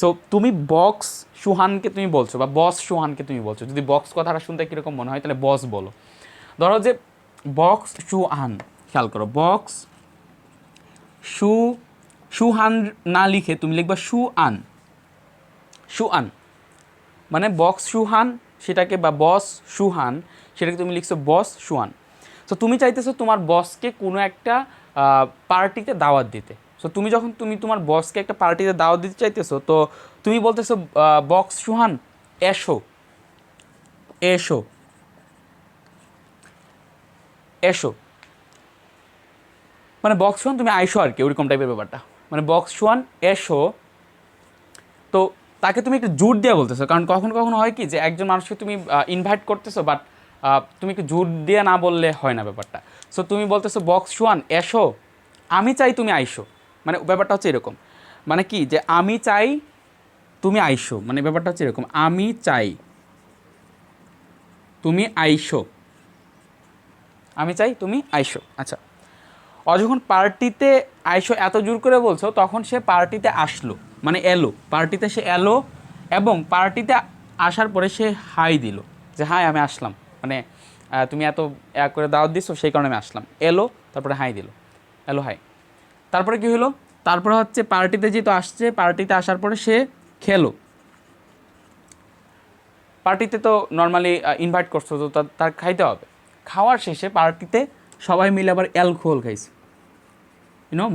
সো তুমি বক্স সুহানকে তুমি বলছো বা বস সুহানকে তুমি বলছো, যদি বক্স কথাটা শুনতে কীরকম মনে হয় তাহলে বস বলো। ধরো যে বক্স সুহান, খেয়াল করো, বক্স সুহান না লিখে তুমি লিখবা সুয়ান, মানে বক্স সুহান সেটাকে, বা বস সুহান সেটাকে তুমি লিখছো বস সুহান। সো তুমি চাইতেছো তোমার বসকে কোনো একটা পার্টিতে দাওয়াত দিতে। সো তুমি তোমার বসকে একটা পার্টিতে দাওয়াত দিতে চাইতেছো, তো তুমি বলতেছো বক্স সুহান এসো এসো এসো, মানে বক্স সুহান তুমি আইসো আর কি, ওইরকম টাইপের ব্যাপারটা, মানে বক্স সুহান এসো। তো তাকে তুমি একটু জোর দিয়ে বলতেছো, কারণ কখনো কখনো হয় কি যে একজন মানুষকে তুমি ইনভাইট করতেছো, বাট তুমি একটু জোর দিয়ে না বললে হয় না ব্যাপারটা। সো তুমি বলতেছো বক্স সুহান এসো, আমি চাই তুমি আইসো, মানে ব্যাপারটা হচ্ছে এরকম, মানে কি যে আমি চাই তুমি আইসো, মানে ব্যাপারটা হচ্ছে এরকম, আমি চাই তুমি আইসো, আমি চাই তুমি আইসো। আচ্ছা, যখন পার্টিতে আইসো এত জোর করে বলছো তখন সে পার্টিতে আসলো, মানে এলো, পার্টিতে সে এলো এবং পার্টিতে আসার পরে সে হাই দিল যে হাই আমি আসলাম, মানে তুমি এত এক করে দাওয়াত দিছো সেই কারণে আমি আসলাম, এলো তারপরে হাই দিল, এলো হাই। তারপরে কি হলো, তারপরে হচ্ছে পার্টিতে যেহেতু আসছে, পার্টিতে আসার পরে সে খেলো, পার্টিতে তো নর্মালি ইনভাইট করছো তো তার খাইতে হবে, খাওয়ার শেষে পার্টিতে সবাই মিলে আবার অ্যালকোহল খাইছে,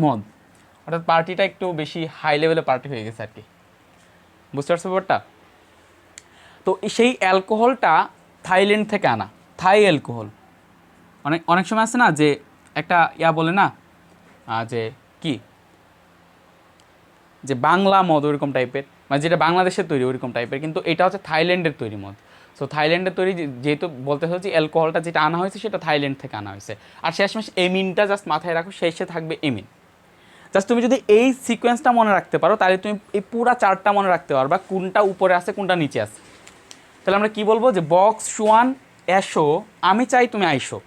মদ, অর্থাৎ পার্টিটা একটু বেশি হাই লেভেলে পার্টি হয়ে গেছে আর কি, বুঝতে পারছো ব্যাপারটা? তো সেই অ্যালকোহলটা থাইল্যান্ড থেকে আনা, থাই অ্যালকোহল, অনেক সময় আছে না যে একটা ইয়া বলে না যে কি যে বাংলা মদ ওইরকম টাইপের, মানে যেটা বাংলাদেশের তৈরি ওইরকম টাইপের, কিন্তু এটা হচ্ছে থাইল্যান্ডের তৈরি মদ। সো থাইল্যান্ডের তৈরি যেহেতু বলতে হচ্ছে অ্যালকোহলটা যেটা আনা হয়েছে সেটা থাইল্যান্ড থেকে আনা হয়েছে। আর শেষমেশ এমিনটা জাস্ট মাথায় রাখো, শেষে থাকবে এমিন। জাস্ট তুমি যদি এই সিকোয়েন্সটা মনে রাখতে পারো তাহলে তুমি এই পুরা চার্টটা মনে রাখতে পারবা কোনটা উপরে আছে কোনটা নিচে আছে। তাহলে আমরা কি বলবো যে বক্স সুয়ান এসো, আমি চাই তুমি আইসো।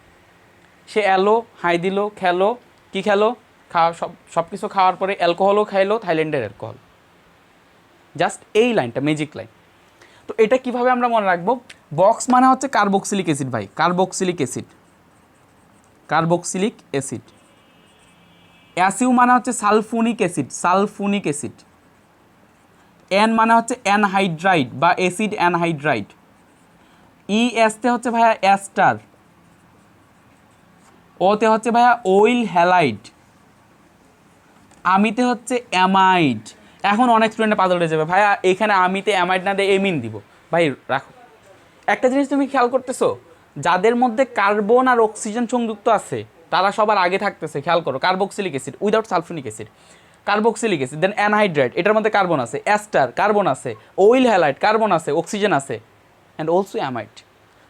সে এলো, হাই দিল, খেলো, কি খেলো, খাওয়া সব কিছু খাওয়ার পরে অ্যালকোহলও খাইলো, থাইল্যান্ডের অ্যালকোহল। জাস্ট এই লাইনটা ম্যাজিক লাইন। তো এটা কিভাবে আমরা মনে রাখবো? বক্স মানে হচ্ছে কার্বক্সিলিক অ্যাসিড ভাই, কার্বক্সিলিক অ্যাসিড, কার্বক্সিলিক অ্যাসিড। অ্যাসিউ মানে হচ্ছে sulphonic acid, sulphonic acid. N মানে হচ্ছে অ্যানহাইড্রাইড বা অ্যাসিড অ্যানহাইড্রাইড। ই এসতে হচ্ছে ভাইয়া অ্যাস্টার, ওতে হচ্ছে ভাইয়া ওইল হ্যালাইড, আমিতে হচ্ছে অ্যামাইড। এখন অনেক স্টুডেন্টে পাগল হয়ে যাবে, ভাইয়া এখানে আমিতে অ্যামাইড না দিয়ে এমিন দিব। ভাই রাখো, একটা জিনিস তুমি খেয়াল করতেছো, যাদের মধ্যে কার্বন আর অক্সিজেন সংযুক্ত আছে তারা সবার আগে থাকতেছে। খেয়াল করো, carboxylic acid without sulphonic acid, carboxylic acid, then anhydride, এটার মধ্যে কার্বন আছে, অ্যাস্টার কার্বন আছে, ওইল হ্যালাইড কার্বন আছে, অক্সিজেন আছে, অ্যান্ড অলসো অ্যামাইড।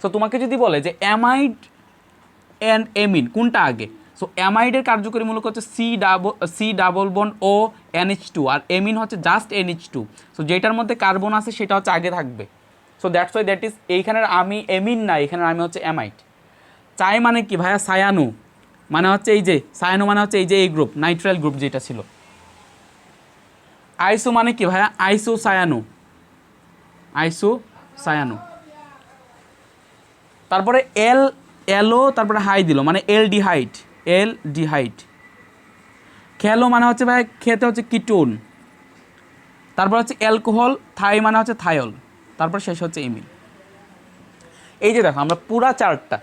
সো তোমাকে যদি বলে যে অ্যামাইড অ্যান্ড এমিন কোনটা আগে, সো অ্যামাইডের কার্যকরী মূলক হচ্ছে সি ডাবল বন্ড ও NH2, আর এমিন হচ্ছে জাস্ট NH2। সো যেটার মধ্যে কার্বন আছে সেটা হচ্ছে আগে থাকবে। So that's why that is, এইখানের আমি এমিন না, এখানের আমি হচ্ছে অ্যামাইড। চাই মানে কি ভাইয়া? সায়ানু মানে হচ্ছে এই যে, সায়ানু মানে হচ্ছে এই যে এই গ্রুপ, নাইট্রাইল গ্রুপ যেটা ছিল। আইসো মানে কি ভাইয়া? আইসো সায়ানু, আইসো সায়ানু। তারপরে এলো, তারপরে হাই দিল মানে এলডিহাইড, এলডিহাইড। খেলো মানে হচ্ছে ভাই খেতে হচ্ছে কিটোন, তারপর হচ্ছে অ্যালকোহল, থাই মানে হচ্ছে থায়ল, তারপর শেষ হচ্ছে এমিন। এই যে দেখো আমরা পুরা চার্টটা,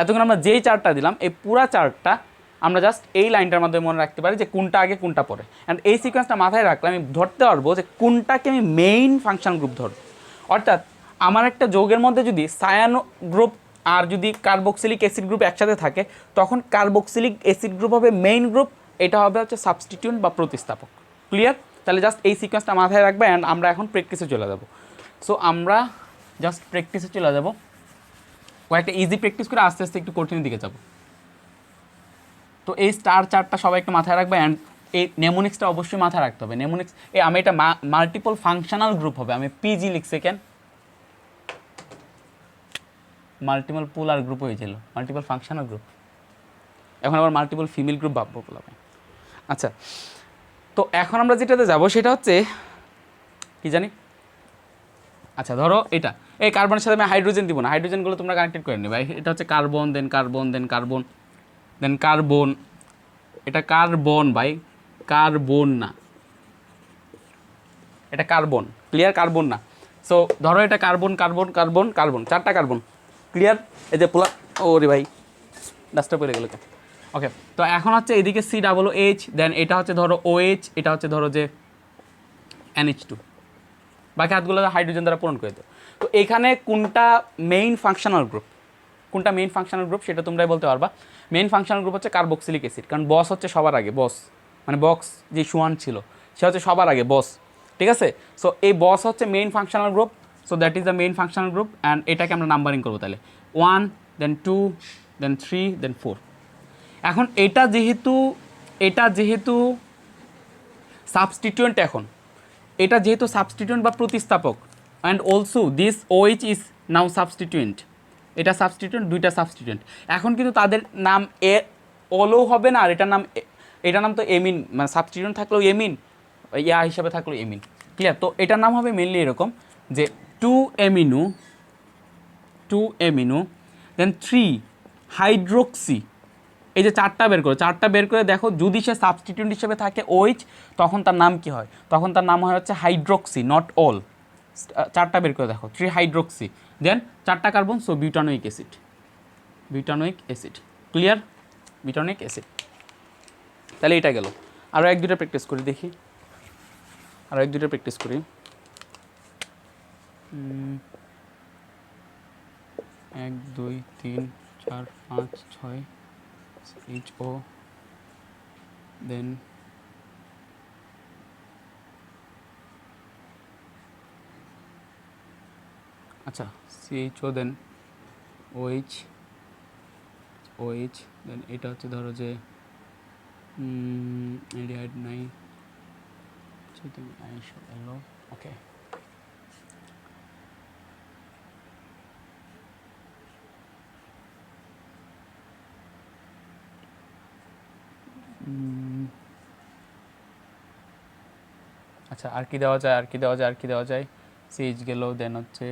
এতক্ষণ আমরা যেই চার্টটা দিলাম এই পুরা চার্টটা আমরা জাস্ট এই লাইনটার মাধ্যমে মনে রাখতে পারি যে কোনটা আগে কোনটা পরে। অ্যান্ড এই সিকোয়েন্সটা মাথায় রাখলে আমি ধরতে পারবো যে কোনটাকে আমি মেইন ফাংশন গ্রুপ ধরব। অর্থাৎ আমার একটা যৌগের মধ্যে যদি সায়ানো গ্রুপ আর যদি কার্বক্সিলিক অ্যাসিড গ্রুপ একসাথে থাকে তখন কার্বক্সিলিক অ্যাসিড গ্রুপ হবে মেইন গ্রুপ, এটা হবে হচ্ছে সাবস্টিটিউয়েন্ট বা প্রতিস্থাপক। ক্লিয়ার? তাহলে জাস্ট এই সিকোয়েন্সটা মাথায় রাখবে। অ্যান্ড আমরা এখন প্র্যাকটিসে চলে যাব। সো আমরা জাস্ট প্র্যাকটিসে চলে যাব, কয়েকটা ইজি প্র্যাকটিস করে আস্তে আস্তে একটু কঠিনের দিকে যাব। তো এই স্টার চার্টটা সবাই একটু মাথায় রাখবে। অ্যান্ড এই নেমোনিক্সটা অবশ্যই মাথায় রাখতে হবে। নেমোনিক্স আমি এটা মাল্টিপল ফাংশনাল গ্রুপ হবে, আমি পিজি লিখছি কেন, মাল্টিপল পোলার গ্রুপ হয়েছিল, মাল্টিপল ফাংশনাল গ্রুপ, এখন আবার মাল্টিপল ফিমেল গ্রুপ ভাববো বলবে। আচ্ছা, তো এখন আমরা যেটাতে যাব সেটা হচ্ছে কি জানি, আচ্ছা ধরো এটা, এই কার্বনের সাথে আমি হাইড্রোজেন দিব না, হাইড্রোজেনগুলো তোমরা কানেক্টেড করে নেবে। এটা হচ্ছে কার্বন, দেন কার্বন, দেন কার্বন, দেন কার্বন, এটা কার্বন ভাই, কার্বন না, এটা কার্বন। ক্লিয়ার? কার্বন না। সো ধরো এটা কার্বন, কার্বন, কার্বন, কার্বন, চারটা কার্বন। ক্লিয়ার? এই যে পোলা, ওরে ভাই ডাস্টটা পড়ে গেল। ওকে, তো এখন হচ্ছে এদিকে COOH, দেন এটা হচ্ছে ধরো OH, এটা হচ্ছে ধরো যে NH2, বাকি হাতগুলো হাইড্রোজেন দ্বারা পূরণ করে দেয়। তো এখানে কোনটা মেইন ফাংশনাল গ্রুপ, কোনটা মেইন ফাংশনাল গ্রুপ সেটা তোমরাই বলতে পারবা। মেইন ফাংশনাল গ্রুপ হচ্ছে কার্বক্সিলিক অ্যাসিড, কারণ বস হচ্ছে সবার আগে, বস মানে বক্স যে সুয়ান ছিল সে হচ্ছে সবার আগে বস। ঠিক আছে? সো এই বস হচ্ছে main functional group, so that is the main functional group. And এটাকে আমরা নাম্বারিং করবো তাহলে 1, দেন 2, দেন 3, দেন 4। এখন এটা যেহেতু সাবস্টিটিউয়েন্ট, এখন এটা যেহেতু সাবস্টিটিউয়েন্ট বা প্রতিস্থাপক, and also this OH is now substituent, এটা সাবস্টিটিউয়েন্ট, দুইটা সাবস্টিটিউয়েন্ট। এখন কিন্তু তাদের নাম ওলো হবে না, আর এটার নাম তো এমিন, মানে সাবস্টিটিউয়েন্ট থাকলেও এমিন, ইয়া হিসাবে থাকলেও এমিন। ক্লিয়ার? তো এটার নাম হবে মেনলি এরকম যে 2 অ্যামিনো, দেন 3 হাইড্রোক্সি। এই যে চারটা বের করে দেখো, যদি সে সাবস্টিটিউয়েন্ট হিসেবে থাকে OH, তখন তার নাম কি হয়? তখন তার নাম হয় হচ্ছে হাইড্রোক্সি, নট অল। চারটা বের করে দেখো, 3 হাইড্রোক্সি, দেন চারটা carbon, so butanoic acid, butanoic acid. Clear? Butanoic acid. তাহলে এটা গেল। আরও এক দুটো প্র্যাকটিস করি, দেখি আরও এক দুটো প্র্যাকটিস করি। 1 2 3 4 5 6 CHO, then আচ্ছা CHO, দেন OH, দেন এটা হচ্ছে ধরো যে অ্যালডিহাইড নাই, তুমি আইসো এলো, ওকে। আচ্ছা আর কি দেওয়া যায়, CH গেল, দেন হচ্ছে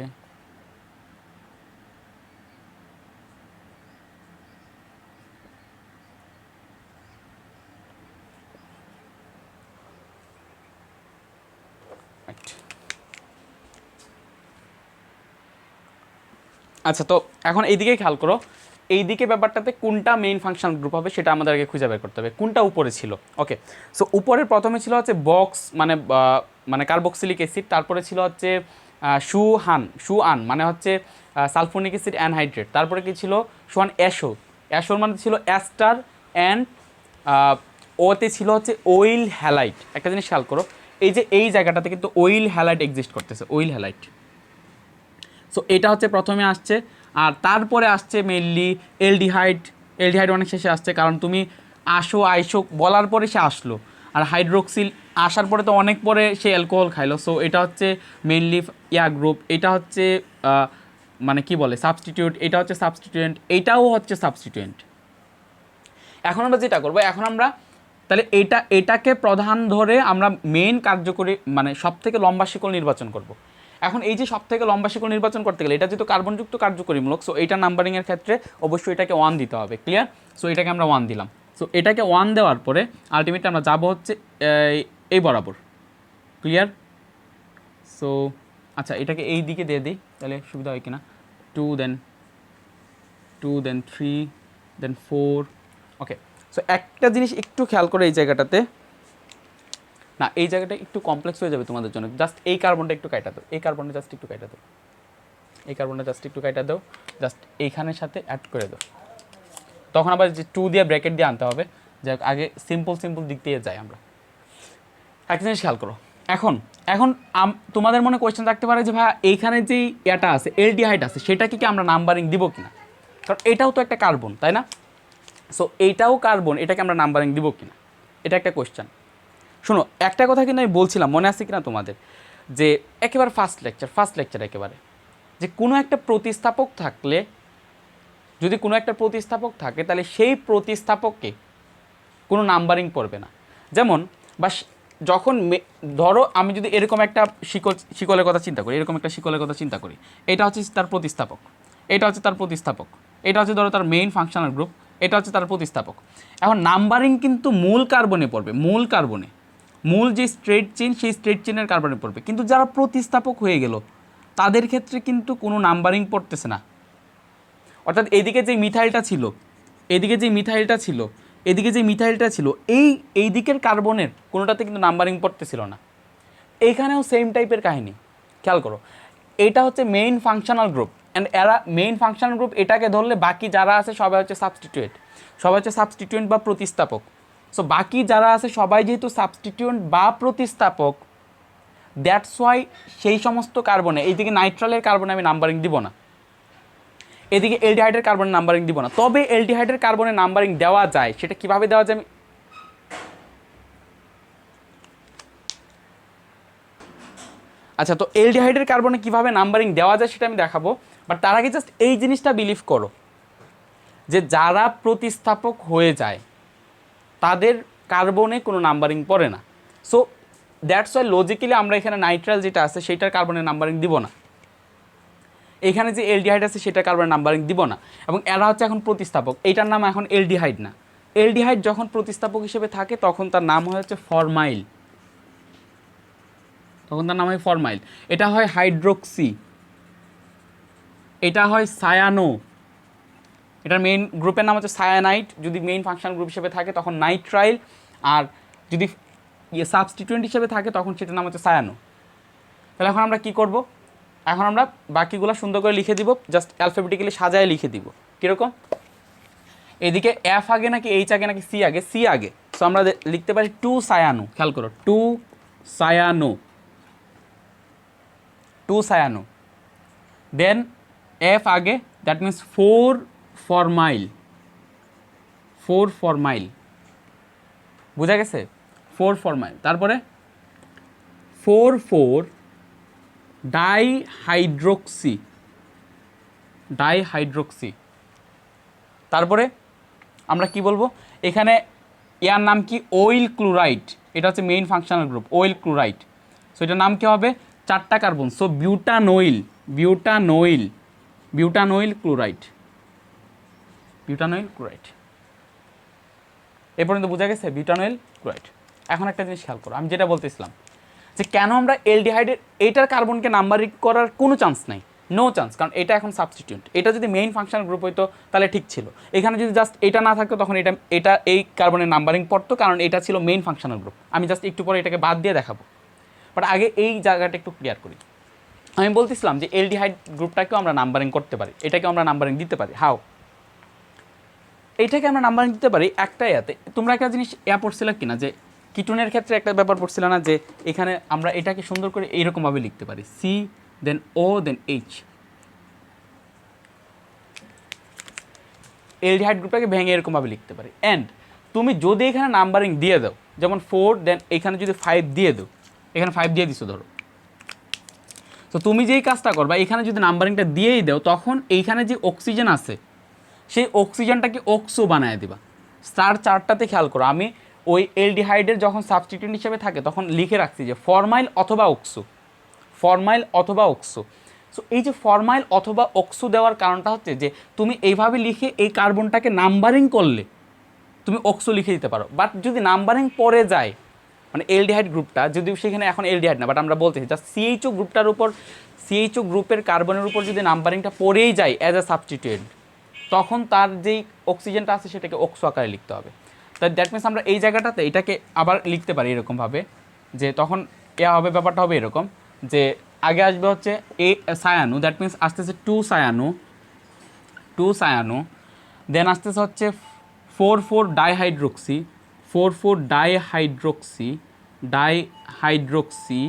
আচ্ছা। তো এখন এইদিকে খেয়াল করো, এইদিকে ব্যাপারটাতে কোনটা মেইন ফাংশনাল গ্রুপ হবে সেটা আমাদের আগে খুঁজে বের করতে হবে, কোনটা উপরে ছিল। ওকে, সো উপরে প্রথমে ছিল হচ্ছে বক্স মানে কার্বক্সিলিক অ্যাসিড, তারপরে ছিল হচ্ছে সুআন মানে হচ্ছে সালফোনিক অ্যাসিড অ্যানহাইড্রেট, তারপরে কি ছিল সুআন অ্যাশোর মানে ছিল অ্যাস্টার অ্যান্ড ওতে ছিল হচ্ছে ওইল হ্যালাইট। একটা জিনিস খেয়াল করো, এই যে এই জায়গাটাতে কিন্তু ওইল হ্যালাইট এক্সিস্ট করতেছে, ওইল হ্যালাইট। সো এটা হচ্ছে প্রথমে আসছে, আর তারপরে আসছে মেইনলি এলডিহাইড অনেক শেষে আসছে, কারণ তুমি আইসো বলার পরে সে আসলো, আর হাইড্রোক্সিল আসার পরে তো অনেক পরে সে অ্যালকোহল খাইলো। সো এটা হচ্ছে মেইনলি গ্রুপ, এটা হচ্ছে মানে কি বলে সাবস্টিটিউট, এটা হচ্ছে সাবস্টিটিউয়েন্ট, এইটাও হচ্ছে সাবস্টিটিউয়েন্ট। এখন আমরা যেটা করবো, এখন আমরা তাহলে এটাকে প্রধান ধরে আমরা মেইন কার্যকরী মানে সবথেকে লম্বা শিকল নির্বাচন করব। এখন এই যে সবথেকে লম্বা শিকল নির্বাচন করতে গেলে এটা যেহেতু কার্বনযুক্ত কার্যকরীমূলক, সো এইটা নাম্বারিংয়ের ক্ষেত্রে অবশ্যই এটাকে 1 দিতে হবে, ক্লিয়ার। সো এটাকে আমরা 1 দিলাম। সো এটাকে 1 দেওয়ার পরে আলটিমেটলি আমরা যাবো হচ্ছে এই বরাবর, ক্লিয়ার। সো আচ্ছা এটাকে এই দিকে দিয়ে দিই, তাহলে সুবিধা হয় কিনা। 2 দেন 3 দেন 4, ওকে। সো একটা জিনিস একটু খেয়াল করে, এই জায়গাটাতে না, এই জায়গাটা একটু কমপ্লেক্স হয়ে যাবে তোমাদের জন্য, জাস্ট এই কার্বনটা একটু কাটা দাও, এই কার্বনটা জাস্ট একটু কাটা দাও, জাস্ট এইখানের সাথে অ্যাড করে দাও। তখন আবার যে 2 দিয়ে ব্র্যাকেট দিয়ে আনতে হবে, যাই আগে সিম্পল দিক দিয়ে যাই আমরা। একটা জিনিস খেয়াল করো, এখন তোমাদের মনে কোয়েশ্চেন থাকতে পারে যে ভাই এইখানে যেই এটা আছে এলডিহাইড আছে, সেটাকে কি আমরা নাম্বারিং দিব কিনা, কারণ এটাও তো একটা কার্বন, তাই না। সো এইটাও কার্বন, এটাকে আমরা নাম্বারিং দিব কিনা, এটা একটা কোয়েশ্চেন। শোনো, একটা কথা কিন্তু আমি বলছিলাম, মনে আছে কিনা তোমাদের, যে একেবারে ফার্স্ট লেকচার একেবারে, যে কোনো একটা প্রতিস্থাপক থাকলে, যদি কোনো একটা প্রতিস্থাপক থাকে তাহলে সেই প্রতিস্থাপককে কোনো নাম্বারিং পড়বে না। যেমন যখন ধরো আমি যদি এরকম একটা শিকলের কথা চিন্তা করি, এটা হচ্ছে তার প্রতিস্থাপক, এটা হচ্ছে তার প্রতিস্থাপক, এটা হচ্ছে ধরো তার মেইন ফাংশনাল গ্রুপ, এটা হচ্ছে তার প্রতিস্থাপক। এখন নাম্বারিং কিন্তু মূল কার্বনে পড়বে, মূল যে স্ট্রেট চেইন, সেই স্ট্রেট চেইনের কার্বনে পড়বে। কিন্তু যারা প্রতিস্থাপক হয়ে গেল তাদের ক্ষেত্রে কিন্তু কোনো নাম্বারিং পড়তেছে না। অর্থাৎ এদিকে যে মিথাইলটা ছিল, এই দিকের কার্বনের কোনোটাতে কিন্তু নাম্বারিং পড়তেছিল না। এইখানেও সেম টাইপের কাহিনী, খেয়াল করো। এটা হচ্ছে মেইন ফাংশনাল গ্রুপ, অ্যান্ড এরা মেইন ফাংশনাল গ্রুপ, এটাকে ধরলে বাকি যারা আছে সবাই হচ্ছে সাবস্টিটিউয়েন্ট বা প্রতিস্থাপক। সো বাকি যারা আছে সবাই যেহেতু সাবস্টিটিউয়েন্ট বা প্রতিস্থাপক, দ্যাটস ওয়াই সেই সমস্ত কার্বনে, এইদিকে নাইট্রালের কার্বনে আমি নাম্বারিং দিব না, এদিকে এলডিহাইডের কার্বনের নাম্বারিং দিব না। তবে এলডিহাইডের কার্বনের নাম্বারিং দেওয়া যায়, সেটা কিভাবে দেওয়া যায় আচ্ছা, তো এলডিহাইডের কার্বনে কিভাবে নাম্বারিং দেওয়া যায় সেটা আমি দেখাবো। বাট তার আগে জাস্ট এই জিনিসটা বিলিভ করো যে যারা প্রতিস্থাপক হয়ে যায় তাদের কার্বনে কোনো নাম্বারিং পড়ে না। সো দ্যাটস ওয়াই লজিক্যালি আমরা এখানে নাইট্রাল যেটা আছে সেইটার কার্বনের নাম্বারিং দিব না, এখানে যে এলডিহাইড আছে সেটা কার্বনের নাম্বারিং দিব না। এবং এরা হচ্ছে এখন প্রতিস্থাপক, এইটার নাম এখন এলডিহাইড না। এলডিহাইড যখন প্রতিস্থাপক হিসেবে থাকে তখন তার নাম হয় হচ্ছে ফরমাইল, এটা হয় হাইড্রোক্সি, এটা হয় সায়ানো, এটার মেইন গ্রুপের নাম হচ্ছে সায়ানাইড যদি মেইন ফাংশনাল গ্রুপ হিসেবে থাকে, তখন নাইট্রাইল, আর যদি সাবস্টিটিউয়েন্ট হিসেবে থাকে তখন সেটার নাম হচ্ছে সায়ানো। তাহলে এখন আমরা কি করব, এখন আমরা বাকিগুলো সুন্দর করে লিখে দিব, জাস্ট অ্যালফাবেটিক্যালি সাজায় লিখে দিব। কীরকম, এদিকে এফ আগে নাকি এইচ আগে নাকি সি আগে, সি আগে। সো আমরা লিখতে পারি 2 সায়ানো, খেয়াল করো 2 সায়ানো, 2 সায়ানো। দেন এফ আগে, দ্যাট মিনস 4 ফরমাইল, 4 ফরমাইল, বোঝা গেছে? 4 ফরমাইল। তারপরে 4 ডাইহাইড্রোক্সি, ডাইহাইড্রোক্সি। তারপরে আমরা কি বলবো এখানে, ইয়ার নাম কি? Oyl chloride. এটা হচ্ছে main functional group, oyl chloride. So এটার নাম কি হবে? 4টা carbon. So butanoyl, butanoyl, butanoyl chloride, butanoyl chloride. এ পর্যন্ত বোঝা গেছে বিউটানোইল ক্লোরাইড। এখন একটা জিনিস খেয়াল করো, আমি যেটা বলতেছিলাম যে কেন আমরা এলডিহাইডের এইটার কার্বনকে নাম্বারিং করার কোনো চান্স নাই, নো চান্স, কারণ এটা এখন সাবস্টিটিউয়েন্ট। এটা যদি মেইন ফাংশনাল গ্রুপ হইতো তাহলে ঠিক ছিল। এখানে যদি জাস্ট এটা না থাকতো তখন এটা এই কার্বনের নাম্বারিং পড়তো, কারণ এটা ছিল মেইন ফাংশনাল গ্রুপ। আমি জাস্ট একটু পরে এটাকে বাদ দিয়ে দেখাবো, বাট আগে এই জায়গাটা একটু ক্লিয়ার করি। আমি বলতেছিলাম যে এলডিহাইড গ্রুপটাকেও আমরা নাম্বারিং করতে পারি, এটাকেও আমরা নাম্বারিং দিতে পারি। হাউ? এইটাকে আমরা নাম্বারিং দিতে পারি একটা ইয়াতে। তোমরা একটা জিনিস পড়ছিল কিনা, যে কিটোনের ক্ষেত্রে একটা ব্যাপার পড়ছিল না, যে এখানে আমরা এটাকে সুন্দর করে এইরকমভাবে লিখতে পারি, সি দেন ও দেন এইচ। এলডিহাইড গ্রুপটাকে ভেঙে এরকমভাবে লিখতে পারি। অ্যান্ড তুমি যদি এখানে নাম্বারিং দিয়ে দাও, যেমন 4 দেন এখানে যদি 5 দিয়ে দাও, এখানে 5 দিয়ে দিছো ধরো, তো তুমি যেই কাজটা করবা এখানে যদি নাম্বারিংটা দিয়েই দাও, তখন এইখানে যে অক্সিজেন আছে সেই অক্সিজেনটাকে অক্সো বানায় দিবা। স্টার চারটাতে খেয়াল করো, আমি ওই এলডিহাইডের যখন সাবস্টিটিউয়েন্ট হিসেবে থাকে তখন লিখে রাখছি যে ফরমাইল অথবা অক্সো, ফরমাইল অথবা অক্সো। সো এই যে ফরমাইল অথবা অক্সো দেওয়ার কারণটা হচ্ছে যে তুমি এইভাবে লিখে এই কার্বনটাকে নাম্বারিং করলে তুমি অক্সো লিখে দিতে পারো। বাট যদি নাম্বারিং পরে যায়, মানে এলডিহাইড গ্রুপটা যদি সেখানে এখন এলডিহাইড না, বাট আমরা বলতেছি জাস্ট সিএইচও গ্রুপটার উপর, সিএইচও গ্রুপের কার্বনের উপর যদি নাম্বারিংটা পড়েই যায় অ্যাজ আ সাবস্টিটিউয়েন্ট, তখন তার যেই অক্সিজেনটা আছে সেটাকে অক্সো আকারে লিখতে হবে। তাই দ্যাট মিনস আমরা এই জায়গাটাতে এটাকে আবার লিখতে পারি এরকমভাবে, যে তখন হবে, ব্যাপারটা হবে এরকম যে আগে আসবে হচ্ছে এ সায়ানো, দ্যাট মিনস আসতেছে 2 সায়ানো, 2 সায়ানো। দেন আসতেছে হচ্ছে 4 dihydroxy, 4 dihydroxy, dihydroxy,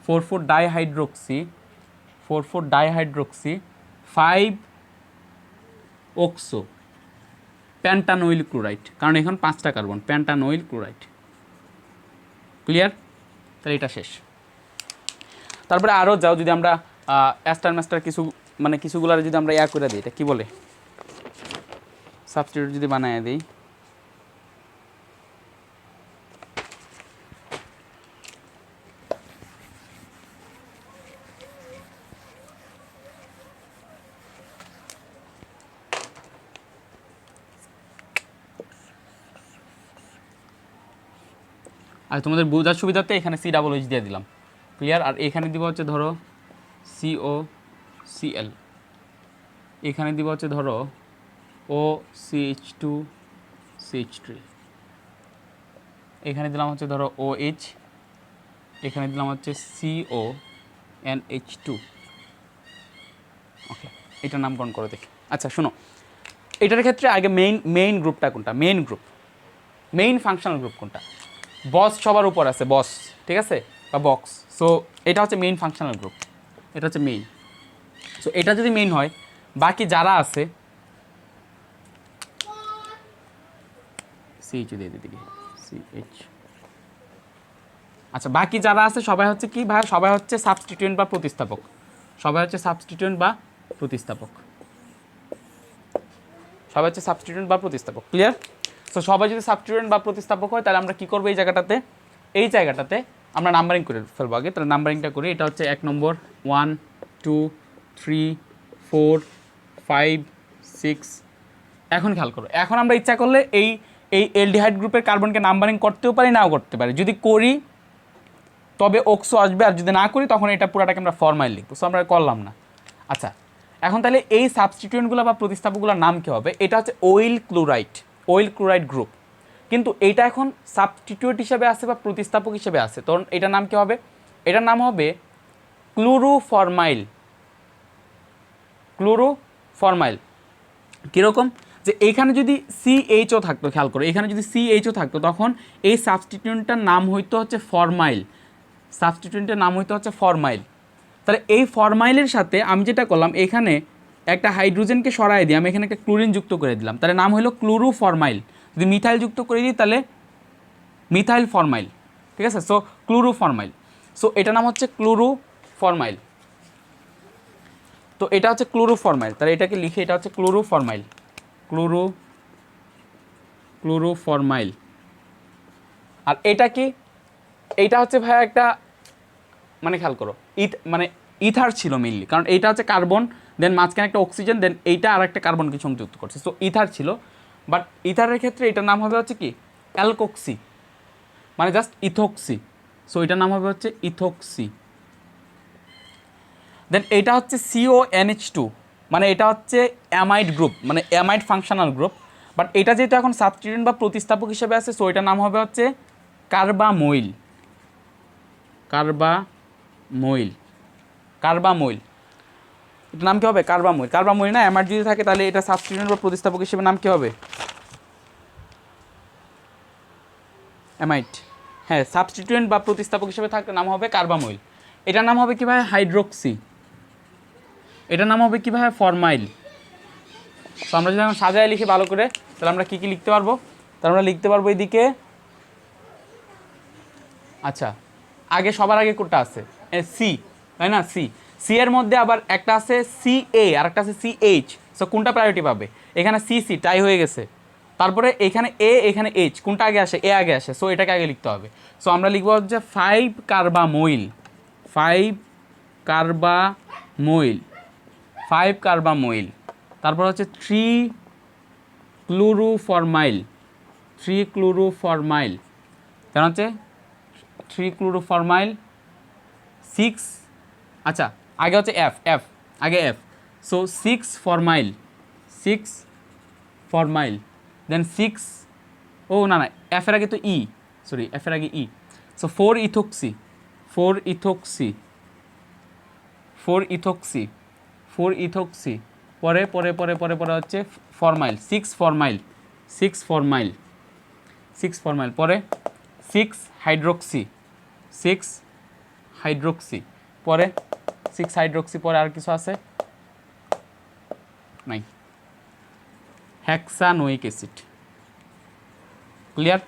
4 dihydroxy, 4 dihydroxy, 5 oxo, pentanoyl chloride, কারণ এখন 5টা কার্বন, প্যান্টানোইল ক্লোরাইড। ক্লিয়ার? তাহলে এটা শেষ। তারপরে আরও যাও, যদি আমরা অ্যাস্টার ম্যাস্টার কিছু মানে কিছুগুলার যদি আমরা করে দিই, এটা কী বলে, সাবস্টিটিউট যদি বানায় দিই, আর তোমাদের বোঝার সুবিধাতে এখানে COOH দিয়ে দিলাম। ক্লিয়ার? আর এখানে দিব হচ্ছে ধরো COCl, এখানে দিব হচ্ছে ধরো OCH2CH3, এখানে দিলাম হচ্ছে ধরো OH, এখানে দিলাম হচ্ছে CONH2। ওকে, এটা নামকরণ করে দেখি। আচ্ছা শোনো, এটার ক্ষেত্রে আগে মেইন গ্রুপটা কোনটা, main group, main functional group কোনটা? বস সবার উপর আছে, বস, ঠিক আছে, বা বক্স। সো এটা হচ্ছে মেইন ফাংশনাল গ্রুপ, এটা হচ্ছে মেইন। সো এটা যদি মেইন হয়, বাকি যারা আছে CH দিয়ে দিতে কি CH, আচ্ছা বাকি যারা আছে সবাই হচ্ছে কি ভাই, সবাই হচ্ছে সাবস্টিটিউয়েন্ট বা প্রতিস্থাপক, সবাই হচ্ছে সাবস্টিটিউয়েন্ট বা প্রতিস্থাপক, সবাই হচ্ছে সাবস্টিটিউয়েন্ট বা প্রতিস্থাপক। ক্লিয়ার? সো সবাই যদি সাবস্টিটিউয়েন্ট বা প্রতিস্থাপক হয়, তাহলে আমরা কী করবো এই জায়গাটাতে আমরা নাম্বারিং করে ফেলবো আগে। তাহলে নাম্বারিংটা করি, এটা হচ্ছে 1 নম্বর 1 2 3 4 5 6। এখন খেয়াল করো, এখন আমরা ইচ্ছা করলে এই এলডিহাইড গ্রুপের কার্বনকে নাম্বারিং করতেও পারি, নাও করতে পারি। যদি করি তবে অক্সো আসবে, আর যদি না করি তখন এটা পুরাটাকে আমরা ফরমাইল লিখবো। সো আমরা করলাম না। আচ্ছা এখন তাহলে এই সাবস্টিটিউয়েন্টগুলো বা প্রতিস্থাপকগুলোর নাম কী হবে? এটা হচ্ছে oil chloride, oil chloride group. কিন্তু এইটা এখন সাবস্টিটিউয়েন্ট হিসেবে আছে বা প্রতিস্থাপক হিসেবে আছে, তখন এটার নাম কী হবে? এটার নাম হবে ক্লোরোফরমাইল, ক্লোরোফরমাইল। কীরকম? যে এইখানে যদি সিএইচও থাকতো, খেয়াল করো এখানে যদি সিএইচও থাকতো তখন এই সাবস্টিটিউয়েন্টটার নাম হইতো হচ্ছে ফরমাইল, সাবস্টিটিউয়েন্টের নাম হইতো হচ্ছে ফরমাইল। তাহলে এই ফরমাইলের সাথে আমি যেটা করলাম এখানে একটা হাইড্রোজেনকে সরাই দিই, আমি এখানে একটা ক্লোরিন যুক্ত করে দিলাম, তাহলে নাম হলো ক্লোরোফরমাইল। যদি মিথাইল যুক্ত করে দিই তাহলে মিথাইল ফরমাইল, ঠিক আছে। সো ক্লোরোফরমাইল, সো এটা নাম হচ্ছে ক্লোরোফরমাইল। তো এটা হচ্ছে ক্লোরোফরমাইল, তাহলে এটাকে লিখে এটা হচ্ছে ক্লোরোফরমাইল, ক্লোরোফরমাইল। আর এটা কি, এইটা হচ্ছে ভাইয়া একটা মানে খেয়াল করো মানে ইথার ছিল মেইনলি, কারণ এইটা হচ্ছে কার্বন, দেন মাঝখানে একটা অক্সিজেন, দেন এইটা আর একটা কার্বনকে সংযুক্ত করছে, সো ইথার ছিল। বাট ইথারের ক্ষেত্রে এটার নাম হবে হচ্ছে কি অ্যালকোক্সি, মানে জাস্ট ইথোক্সি, সো এটার নাম হবে হচ্ছে ইথোক্সি। দেন এটা হচ্ছে CONH2, মানে এটা হচ্ছে অ্যামাইড গ্রুপ, মানে অ্যামাইড ফাংশনাল গ্রুপ। বাট এটা যেহেতু এখন সাবস্টিটিউয়েন্ট বা প্রতিস্থাপক হিসেবে আছে, সো এটার নাম হবে হচ্ছে কার্বামোইল, কার্বামোইল, কার্বামোইল। এটার নাম কী হবে কার্বামোইল, কার্বামোইল না অ্যামাইড যদি থাকে তাহলে এটা সাবস্টিটিউয়েন্ট বা প্রতিস্থাপক হিসেবে নাম কী হবে অ্যামাইড, হ্যাঁ সাবস্টিটিউয়েন্ট বা প্রতিস্থাপক হিসেবে থাকলে নাম হবে কার্বামোইল। এটার নাম হবে কী ভাই হাইড্রোক্সি, এটার নাম হবে কী ভাই ফরমাইল। তো আমরা যদি এখন সাজায় লিখি ভালো করে তাহলে আমরা কী কী লিখতে পারবো, তাহলে আমরা লিখতে পারবো এইদিকে, আচ্ছা আগে সবার আগে কোনটা আছে সি, তাই না, সি এর মধ্যে আবার একটা আছে CA আর একটা আছে CH, সো কোনটা প্রায়োরিটি পাবে, এখানে সি টাই হয়ে গেছে। তারপরে এখানে এখানে H, কোনটা আগে আসে, আগে আসে, সো এটাকে আগে লিখতে হবে। সো আমরা লিখবো হচ্ছে 5 কার্বামোইল, 5 কার্বামোইল, 5 কার্বামোইল। তারপর হচ্ছে 3 ক্লোরোফরমাইল, 3 ক্লোরোফরমাইল, কেন হচ্ছে 3 ক্লোরোফরমাইল, 6, আচ্ছা আগে হচ্ছে এফ আগে এফ, সো 6 ফরমাইল, 6 ফরমাইল, দেন 6, ও না না এফের আগে তো সরি এফের আগে সো 4 ইথোক্সি, 4 ইথোক্সি, 4 ইথোক্সি, 4 ইথোক্সি, পরে পরে পরে পরে পরে হচ্ছে ফরমাইল, 6 ফরমাইল, 6 ফরমাইল, 6 ফরমাইল, পরে 6 হাইড্রোক্সি, 6 হাইড্রোক্সি, পরে 6 হাইড্রোক্সি, পরে আর কিছু আছে নাই, হেক্সানোয়িক অ্যাসিড, ক্লিয়ার,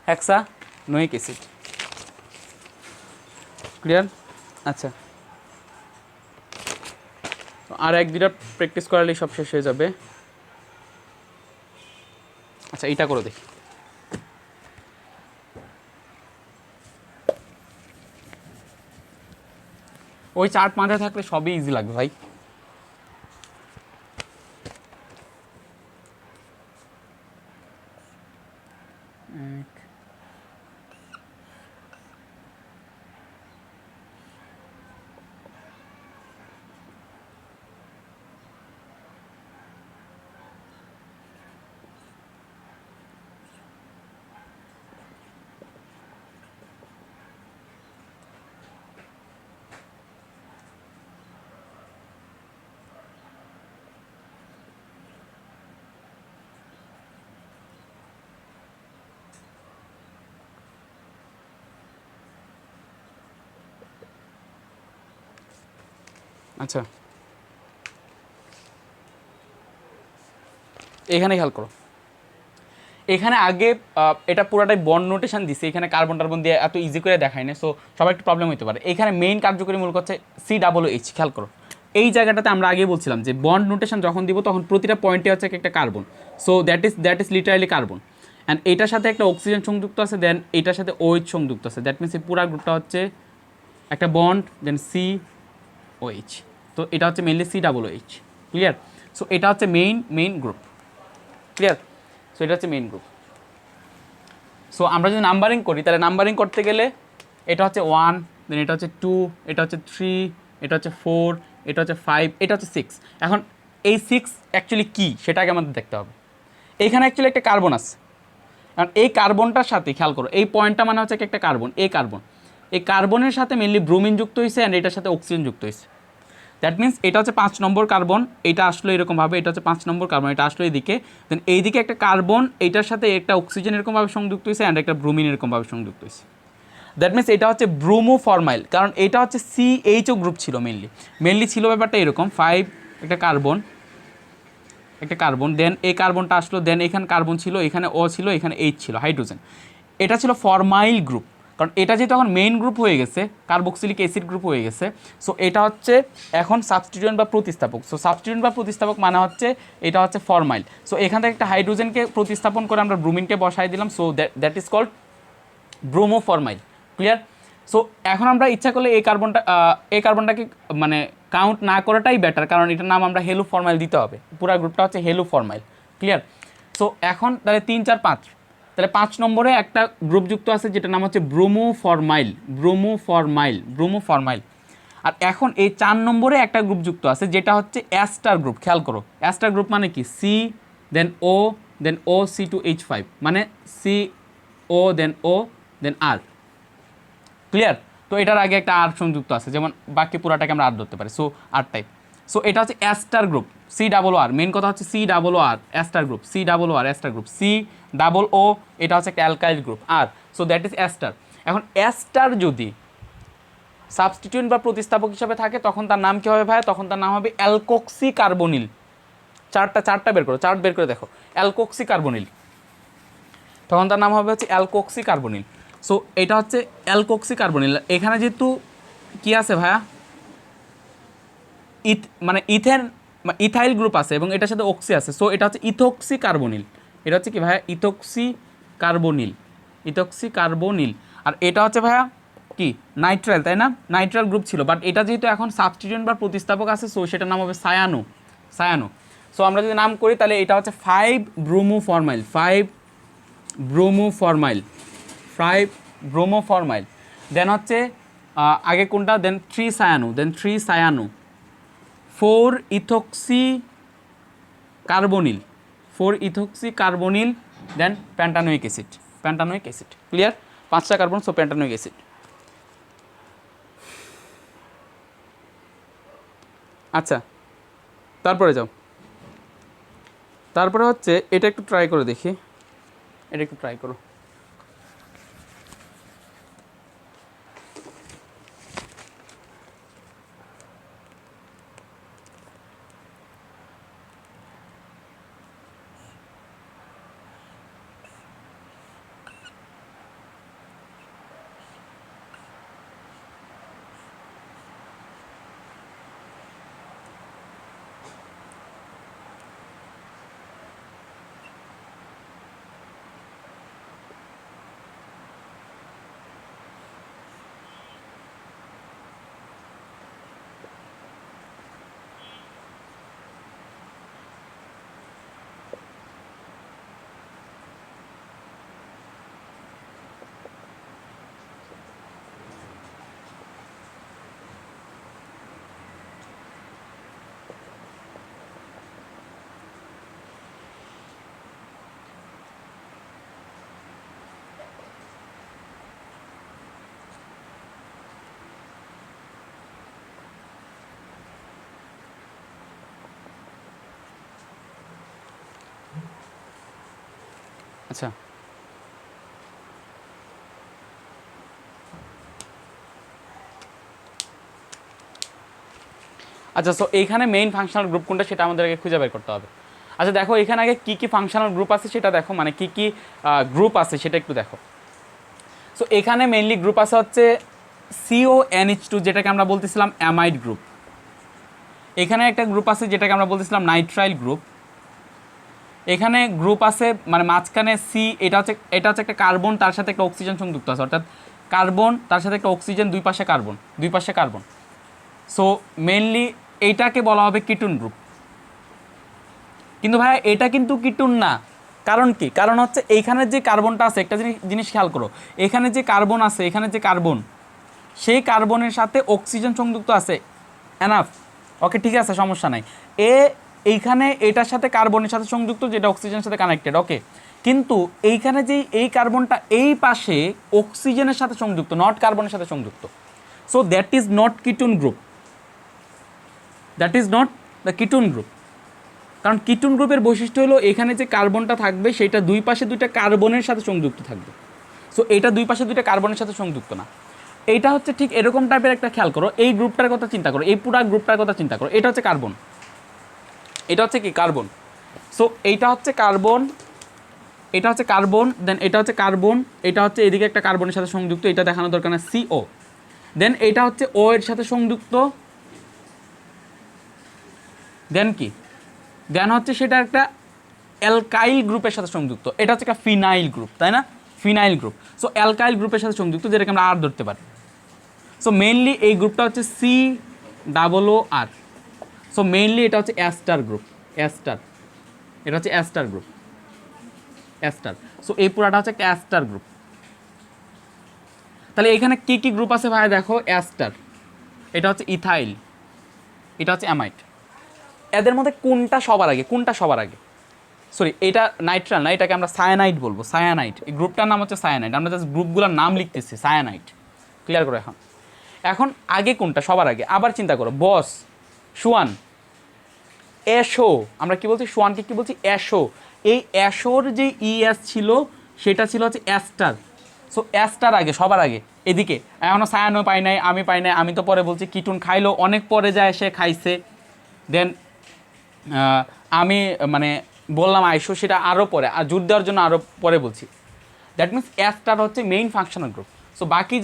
হেক্সানোয়িক অ্যাসিড, ক্লিয়ার। আচ্ছা আর এক দুটা প্র্যাকটিস করালেই সব শেষ হয়ে যাবে। আচ্ছা এইটা করে দেখি, ওই চার্ট মাথায় থাকলে সবই ইজি লাগবে ভাই। আচ্ছা এখানে খেয়াল করো, এখানে আগে এটা পুরাটাই বন্ড নোটেশন দিছে, এখানে কার্বন টার্বন দিয়ে এত ইজি করে দেখায় না, সো সবার একটু প্রবলেম হতে পারে। এখানে মেইন কার্যকরী মূলক হচ্ছে COOH, খেয়াল করো এই জায়গাটাতে আমরা আগে বলছিলাম যে বন্ড নোটেশন যখন দিব তখন প্রতিটা পয়েন্টে হচ্ছে একটা carbon, so that is literally carbon, and এটার সাথে একটা অক্সিজেন সংযুক্ত আছে, দেন এটার সাথে OH সংযুক্ত আছে, দ্যাট মিনস এই পুরা গ্রুপটা হচ্ছে একটা বন্ড, দেন COH, তো এটা হচ্ছে মেইনলি COOH, ক্লিয়ার। সো এটা হচ্ছে মেইন গ্রুপ, ক্লিয়ার। সো এটা হচ্ছে মেইন গ্রুপ। সো আমরা যদি নাম্বারিং করি তাহলে নাম্বারিং করতে গেলে এটা হচ্ছে 1, দেন এটা হচ্ছে 2, এটা হচ্ছে 3, এটা হচ্ছে 4, এটা হচ্ছে 5, এটা হচ্ছে 6। এখন এই 6 অ্যাকচুয়ালি কী সেটা আগে আমাদের দেখতে হবে। এইখানে অ্যাকচুয়ালি একটা কার্বন আছে, কারণ এই কার্বনটার সাথে খেয়াল করো এই পয়েন্টটা মানে হচ্ছে একটা কার্বন, এই কার্বনের সাথে মেনলি ব্রোমিন যুক্ত হয়েছে, অ্যান্ড এটার সাথে অক্সিজেন যুক্ত হয়েছে। দ্যাট মিনস এটা হচ্ছে 5 নম্বর কার্বন, এটা আসলো এরকমভাবে, এটা হচ্ছে 5 নম্বর কার্বন, এটা আসলো এইদিকে, দেন এইদিকে একটা কার্বন, এইটার সাথে একটা অক্সিজেন এরকমভাবে সংযুক্ত হয়েছে অ্যান্ড একটা ব্রোমিন এরকমভাবে সংযুক্ত হয়েছে। দ্যাট মিনস এটা হচ্ছে ব্রোমোফরমাইল, কারণ এটা হচ্ছে CHO গ্রুপ ছিল মেনলি ছিল ব্যাপারটা এরকম 5 একটা কার্বন, দেন এই কার্বনটা আসলো, দেন এখানে কার্বন ছিল, এখানে O ছিল, এখানে H ছিল, হাইড্রোজেন। এটা ছিল ফরমাইল গ্রুপ, কারণ এটা যেহেতু এখন মেইন গ্রুপ হয়ে গেছে, কার্বক্সিলিক অ্যাসিড গ্রুপ হয়ে গেছে, সো এটা হচ্ছে এখন সাবস্টিটিউয়েন্ট বা প্রতিস্থাপক। সো সাবস্টিটিউয়েন্ট বা প্রতিস্থাপক মানে হচ্ছে এটা হচ্ছে ফরমাইল। সো এখান থেকে একটা হাইড্রোজেনকে প্রতিস্থাপন করে আমরা ব্রোমিনকে বসাই দিলাম, so that is called bromoformyl. Clear? So এখন আমরা ইচ্ছা করলে এই কার্বনটাকে মানে কাউন্ট না করাটাই বেটার, কারণ এটার নাম আমরা হেলো ফরমাইল দিতে হবে, পুরো গ্রুপটা হচ্ছে হেলো ফরমাইল। ক্লিয়ার? সো এখন তাহলে 3, 4, 5, তাহলে 5 নম্বরে একটা গ্রুপ যুক্ত আছে যেটার নাম হচ্ছে ব্রোমোফরমাইল। আর এখন এই 4 নম্বরে একটা গ্রুপ যুক্ত আছে যেটা হচ্ছে অ্যাস্টার গ্রুপ। খেয়াল করো, অ্যাস্টার গ্রুপ মানে কি? সি দেন ও দেন ও C2H5, মানে CO দেন O দেন R। ক্লিয়ার? তো এটার আগে একটা আর সংযুক্ত আছে, যেমন বাকি পুরাটাকে আমরা আর ধরতে পারি, সো আর টাইপ। সো এটা হচ্ছে অ্যাস্টার গ্রুপ, COO, মেন কথা হচ্ছে COO, ester group, COO, ester group, COO, এটা হচ্ছে একটা অ্যালকাইল গ্রুপ আর, সো দ্যাট ইজ অ্যাস্টার। এখন অ্যাস্টার যদি সাবস্টিটিউয়েন্ট বা প্রতিস্থাপক হিসাবে থাকে তখন তার নাম কী হবে ভাই? তখন তার নাম হবে অ্যালকক্সি কার্বনিল। চারটা বের করো, চার্ট বের করে দেখো, অ্যালকক্সি কার্বনিল, তখন তার নাম হবে হচ্ছে অ্যালকক্সি কার্বনিল। সো এটা হচ্ছে অ্যালকক্সি কার্বনিল। এখানে যেহেতু কি আছে ভাইয়া, মানে ইথাইল গ্রুপ আছে এবং এটার সাথে অক্সি আছে, সো এটা হচ্ছে ইথক্সি কার্বনিল। এটা হচ্ছে কি ভাইয়া? Ethoxy carbonyl. আর এটা হচ্ছে ভাইয়া কি? নাইট্রাইল, তাই না? নাইট্রাইল গ্রুপ ছিল, বাট এটা যেহেতু এখন সাবস্টিটিউয়েন্ট বা প্রতিস্থাপক আছে, সো সেটার নাম হবে সায়ানো। সো আমরা যদি নাম করি তাহলে এটা হচ্ছে 5 ব্রোমোফরমাইল। দেন হচ্ছে আগে কোনটা? দেন 3 সায়ানো, 4 ইথক্সি কার্বনিল, দেন প্যান্টানোইক অ্যাসিড। ক্লিয়ার? 5টা কার্বন, সো প্যান্টানোইক অ্যাসিড। আচ্ছা, তারপরে যাও, তারপরে হচ্ছে এটা একটু ট্রাই করে দেখি, এটা একটু ট্রাই করো। আচ্ছা, সো এইখানে মেইন ফাংশনাল গ্রুপ কোনটা সেটা আমাদের আগে খুঁজে বের করতে হবে। আচ্ছা দেখো, এখানে আগে কী ফাংশনাল গ্রুপ আছে সেটা দেখো, মানে কী গ্রুপ আছে সেটা একটু দেখো। সো এখানে মেইনলি গ্রুপ আছে হচ্ছে CONH2, যেটাকে আমরা বলতেছিলাম অ্যামাইড গ্রুপ। এখানে একটা গ্রুপ আছে যেটাকে আমরা বলতেছিলাম নাইট্রাইল গ্রুপ। এখানে গ্রুপ আছে মানে মাঝখানে এটা হচ্ছে একটা কার্বন, তার সাথে একটা অক্সিজেন সংযুক্ত আছে, অর্থাৎ কার্বন তার সাথে একটা অক্সিজেন, দুই পাশে কার্বন। সো মেনলি এইটাকে বলা হবে কিটুন গ্রুপ। কিন্তু ভাইয়া এটা কিন্তু কিটুন না, কারণ কি? কারণ হচ্ছে এইখানে যে কার্বনটা আছে, একটা জিনিস খেয়াল করো, এখানে যে কার্বন আছে, সেই কার্বনের সাথে অক্সিজেন সংযুক্ত আছে, এনাফ, ওকে ঠিক আছে, সমস্যা নাই। এইখানে এটার সাথে কার্বনের সাথে সংযুক্ত, যেটা অক্সিজেনের সাথে কানেক্টেড, ওকে। কিন্তু এইখানে যে এই কার্বনটা এই পাশে অক্সিজেনের সাথে সংযুক্ত, নট কার্বনের সাথে সংযুক্ত, so that is not ketone group. That is not the ketone group. কারণ কিটোন গ্রুপের বৈশিষ্ট্য হলো এখানে যে কার্বনটা থাকবে সেটা দুই পাশে দুইটা কার্বনের সাথে সংযুক্ত থাকবে। সো এটা দুই পাশে দুইটা কার্বনের সাথে সংযুক্ত না। এইটা হচ্ছে ঠিক এরকম টাইপের একটা খেয়াল করো, এই গ্রুপটার কথা চিন্তা করো, এই পুরা গ্রুপটার কথা চিন্তা করো। এটা হচ্ছে কার্বন, এটা হচ্ছে কি কার্বন। সো এইটা হচ্ছে কার্বন, এটা হচ্ছে কার্বন, দেন এটা হচ্ছে কার্বন, এটা হচ্ছে এদিকে একটা কার্বনের সাথে সংযুক্ত, এটা দেখানো দরকার না, CO। দেন এটা হচ্ছে O এর সাথে সংযুক্ত, দেন কি, দেন হচ্ছে সেটা একটা অ্যালকাইল গ্রুপের সাথে সংযুক্ত, এটা হচ্ছে একটা ফিনাইল গ্রুপ, তাই না, ফিনাইল গ্রুপ। সো অ্যালকাইল গ্রুপের সাথে সংযুক্ত, যেটাকে আমরা আর ধরতে পারি। সো মেইনলি এই গ্রুপটা হচ্ছে COOR। সো মেইনলি এটা হচ্ছে অ্যাস্টার গ্রুপ, অ্যাস্টার, এটা হচ্ছে অ্যাস্টার গ্রুপ, অ্যাস্টার। সো এই পুরাটা হচ্ছে একটা অ্যাস্টার গ্রুপ। তাহলে এখানে কি কি গ্রুপ আছে ভাই দেখো, অ্যাস্টার, এটা হচ্ছে ইথাইল, এটা হচ্ছে অ্যামাইড। এদের মধ্যে কোনটা সবার আগে, কোনটা সবার আগে, সরি এটা নাইট্রাল না, এটাকে আমরা সায়ানাইড বলবো, সায়ানাইড। এই গ্রুপটার নাম হচ্ছে সায়ানাইড, আমরা জাস্ট গ্রুপগুলোর নাম লিখতেছি, সায়ানাইড। ক্লিয়ার করো এখন। এখন আগে কোনটা সবার আগে, আবার চিন্তা করো, বস, সোয়ান, অ্যাশো, আমরা কি বলছি সোয়ানকে কি বলছি, অ্যাশো। এই অ্যাশোর যে ES ছিল সেটা ছিল হচ্ছে অ্যাস্টার। সো অ্যাস্টার আগে, সবার আগে। এদিকে এখনও সায়ানো পাই নাই, আমি পাই নাই, আমি তো পরে বলছি কিটুন খাইলো, অনেক পরে যায় সে খাইছে। দেন আমি মানে বললাম আইসো, সেটা আরও পরে, আর জোর দেওয়ার জন্য আরও পরে বলছি। দ্যাট মিনস অ্যাস্টার হচ্ছে মেইন ফাংশনাল গ্রুপ। সো বাকি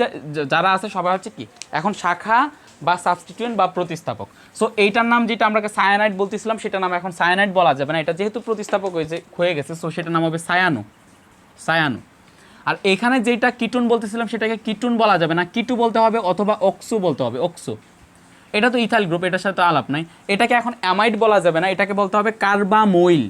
যারা আছে সবাই হচ্ছে কি এখন শাখা বা সাবস্টিটিউয়েন্ট বা প্রতিস্থাপক। সো এইটার নাম যেটা আমরা সায়ানাইড বলতেছিলাম সেটার নাম এখন সায়ানাইড বলা যাবে না, এটা যেহেতু প্রতিস্থাপক হয়ে গেছে, সো সেটার নাম হবে সায়ানো, সায়ানো। আর এখানে যেটা কিটুন বলতেছিলাম সেটাকে কিটুন বলা যাবে না, কিটু বলতে হবে অথবা অক্সু বলতে হবে, অক্সু। এটা তো ইথাইল গ্রুপ, এটার সাথে আলাপ নাই। এটাকে এখন অ্যামাইড বলা যাবে না, এটাকে বলতে হবে কার্বামোইল,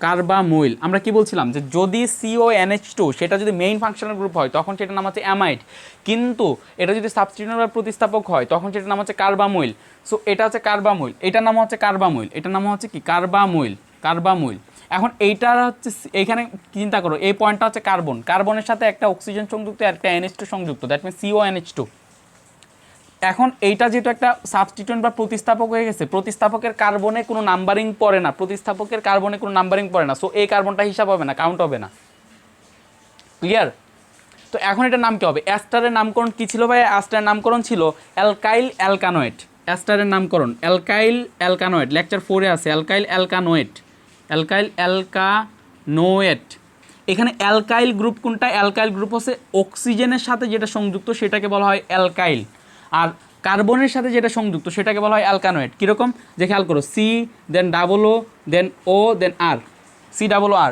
কার্বামোইল। আমরা কি বলছিলাম যে যদি CONH2 সেটা যদি মেইন ফাংশনাল গ্রুপ হয় তখন সেটার নাম হচ্ছে অ্যামাইড, কিন্তু এটা যদি সাবস্টিটিউয়েন্ট বা প্রতিস্থাপক হয় তখন সেটার নাম হচ্ছে কার্বামোইল। সো এটা হচ্ছে কার্বামোইল, এটার নাম হচ্ছে কার্বামোইল, এটার নাম হচ্ছে কি কার্বামোইল, কার্বামোইল। এখন এইটার হচ্ছে এইখানে চিন্তা করো, এই পয়েন্টটা হচ্ছে কার্বন, কার্বনের সাথে একটা অক্সিজেন সংযুক্ত আর একটা NH2 সংযুক্ত, দ্যাট মিনস CONH2। এখন এইটা যেহেতু একটা সাবস্টিটিউয়েন্ট বা প্রতিস্থাপক হয়ে গেছে, প্রতিস্থাপকের কার্বনে কোনো নাম্বারিং পড়ে না, প্রতিস্থাপকের কার্বনে কোনো নাম্বারিং পড়ে না, সো এই কার্বনটা হিসাব হবে না, কাউন্ট হবে না। ক্লিয়ার? তো এখন এটার নাম কি হবে, অ্যাস্টারের নামকরণ কী ছিল ভাই, অ্যাস্টারের নামকরণ ছিল অ্যালকাইল অ্যালকানোয়েট। অ্যাস্টারের নামকরণ অ্যালকাইল অ্যালকানোয়েট, লেকচার 4-এ আছে অ্যালকাইল অ্যালকানোয়েট, অ্যালকাইল অ্যালকানোয়েট। এখানে অ্যালকাইল গ্রুপ কোনটা, অ্যালকাইল গ্রুপ হচ্ছে অক্সিজেনের সাথে যেটা সংযুক্ত সেটাকে বলা হয় অ্যালকাইল, আর কার্বনের সাথে যেটা সংযুক্ত সেটাকে বলা হয় অ্যালকানোয়েট। কীরকম যে খেয়াল করো, C দেন O দেন O দেন R, COOR।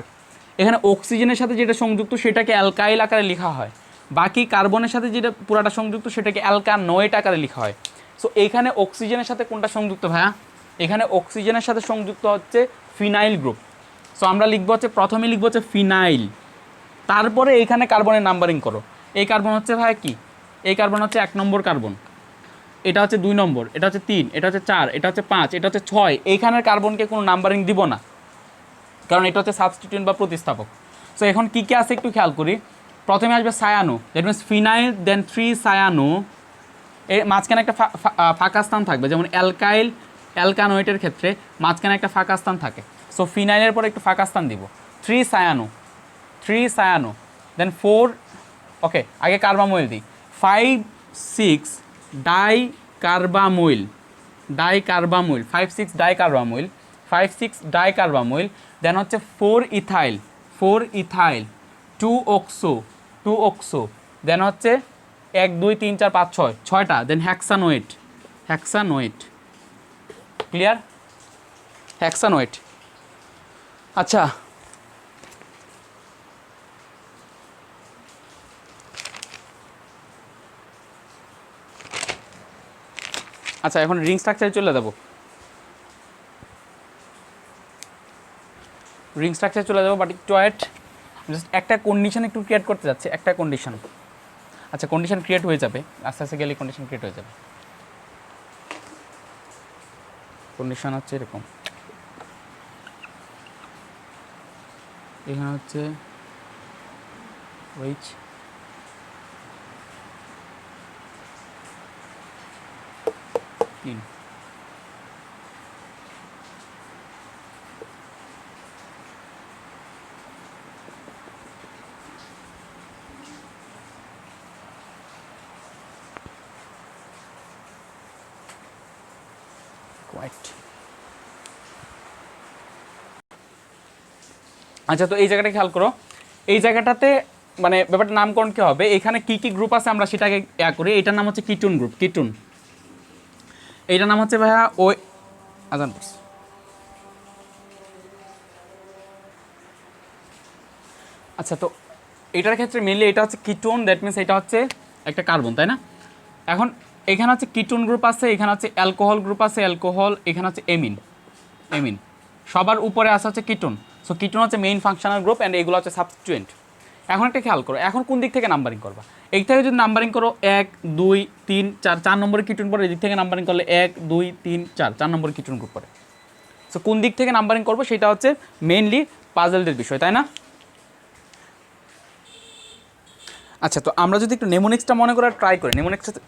এখানে অক্সিজেনের সাথে যেটা সংযুক্ত সেটাকে অ্যালকাইল আকারে লেখা হয়, বাকি কার্বনের সাথে যেটা পুরাটা সংযুক্ত সেটাকে অ্যালকানোয়েট আকারে লেখা হয়। সো এখানে অক্সিজেনের সাথে কোনটা সংযুক্ত ভাইয়া, এখানে অক্সিজেনের সাথে সংযুক্ত হচ্ছে ফিনাইল গ্রুপ। সো আমরা লিখবো হচ্ছে, প্রথমে লিখবো হচ্ছে ফিনাইল, তারপরে এইখানে কার্বনের নাম্বারিং করো। এই কার্বন হচ্ছে ভাইয়া কি, এই কার্বন হচ্ছে 1 নম্বর কার্বন, এটা হচ্ছে 2 নম্বর, এটা হচ্ছে 3, এটা হচ্ছে 4, এটা হচ্ছে 5, এটা হচ্ছে 6। এইখানের কার্বনকে কোনো নাম্বারিং দিব না, কারণ এটা হচ্ছে সাবস্টিটিউয়েন্ট বা প্রতিস্থাপক। সো এখন কী কী আছে একটু খেয়াল করি। প্রথমে আসবে cyano, that means phenyl then 3 cyano. এর মাঝখানে একটা ফাঁকা স্থান থাকবে, যেমন অ্যালকাইল অ্যালকানোয়েটের ক্ষেত্রে মাঝখানে একটা ফাঁকা স্থান থাকে। সো ফিনাইলের পরে একটু ফাঁকা স্থান দিব, 3 সায়ানো, 3 সায়ানো, দেন 4, ওকে আগে কার্বামোইল দিই, 5 6 ডাই কার্বামোইল, ডাই কার্বামোইল, 5 6 ডাই কার্বামোইল, 5 6 ডাই কার্বামোইল। দেন হচ্ছে 4 ইথাইল, 4 ইথাইল, 2 অক্সো, 2 অক্সো। দেন হচ্ছে 1 2 3 4 5 6, 6টা। দেন হ্যাক্সানোয়েট, হ্যাক্সানোয়েট। ক্লিয়ার? হ্যাক্সানোয়েট। আচ্ছা আচ্ছা এখন রিং স্ট্রাকচারে চলে যাবো, রিং স্ট্রাকচারে চলে যাবো, বাট একটু ওয়েট, জাস্ট একটা কন্ডিশন একটু ক্রিয়েট করতে যাচ্ছে, একটা কন্ডিশন। আচ্ছা কন্ডিশন ক্রিয়েট হয়ে যাবে, আস্তে আস্তে গেলে কন্ডিশন ক্রিয়েট হয়ে যাবে। কন্ডিশন হচ্ছে এরকম, এখানে হচ্ছে ওইচ, নিন। আচ্ছা, তো এই জায়গাটা খেয়াল করো, এই জায়গাটাতে মানে ব্যাপারটা নামকরণ কি হবে, এখানে কি কি গ্রুপ আছে আমরা সেটাকে করি। এটার নাম হচ্ছে কিটুন গ্রুপ, কিটুন। এইটার নাম হচ্ছে ভাইয়া ওই আজান। আচ্ছা, তো এটার ক্ষেত্রে মেনলি এটা হচ্ছে কিটোন, দ্যাট মিনস এটা হচ্ছে একটা কার্বন, তাই না? এখন এখানে হচ্ছে কিটোন গ্রুপ আছে, এখানে হচ্ছে অ্যালকোহল গ্রুপ আছে, অ্যালকোহল, এখানে হচ্ছে এমিন, এমিন, সবার উপরে আসা হচ্ছে কিটোন। সো কিটোন হচ্ছে মেইন ফাংশনাল গ্রুপ অ্যান্ড এগুলো হচ্ছে সাবস্টিটুয়েন্ট। এখন একটা খেয়াল করো, এখন কোন দিক থেকে নাম্বারিং করবা? এই থেকে যদি নাম্বারিং করো 1 2 3 4, 4 নম্বরের কিটোন পরে, এদিক থেকে নাম্বারিং করলে 1 2 3 4, 4 নম্বরের কিটোন গ্রুপ পরে। সো কোন দিক থেকে নাম্বারিং করবো সেটা হচ্ছে মেইনলি পাজলদের বিষয়, তাই না? আচ্ছা, তো আমরা যদি একটু নেমোনিক্সটা মনে করার ট্রাই করি, নেমোনিক্সটা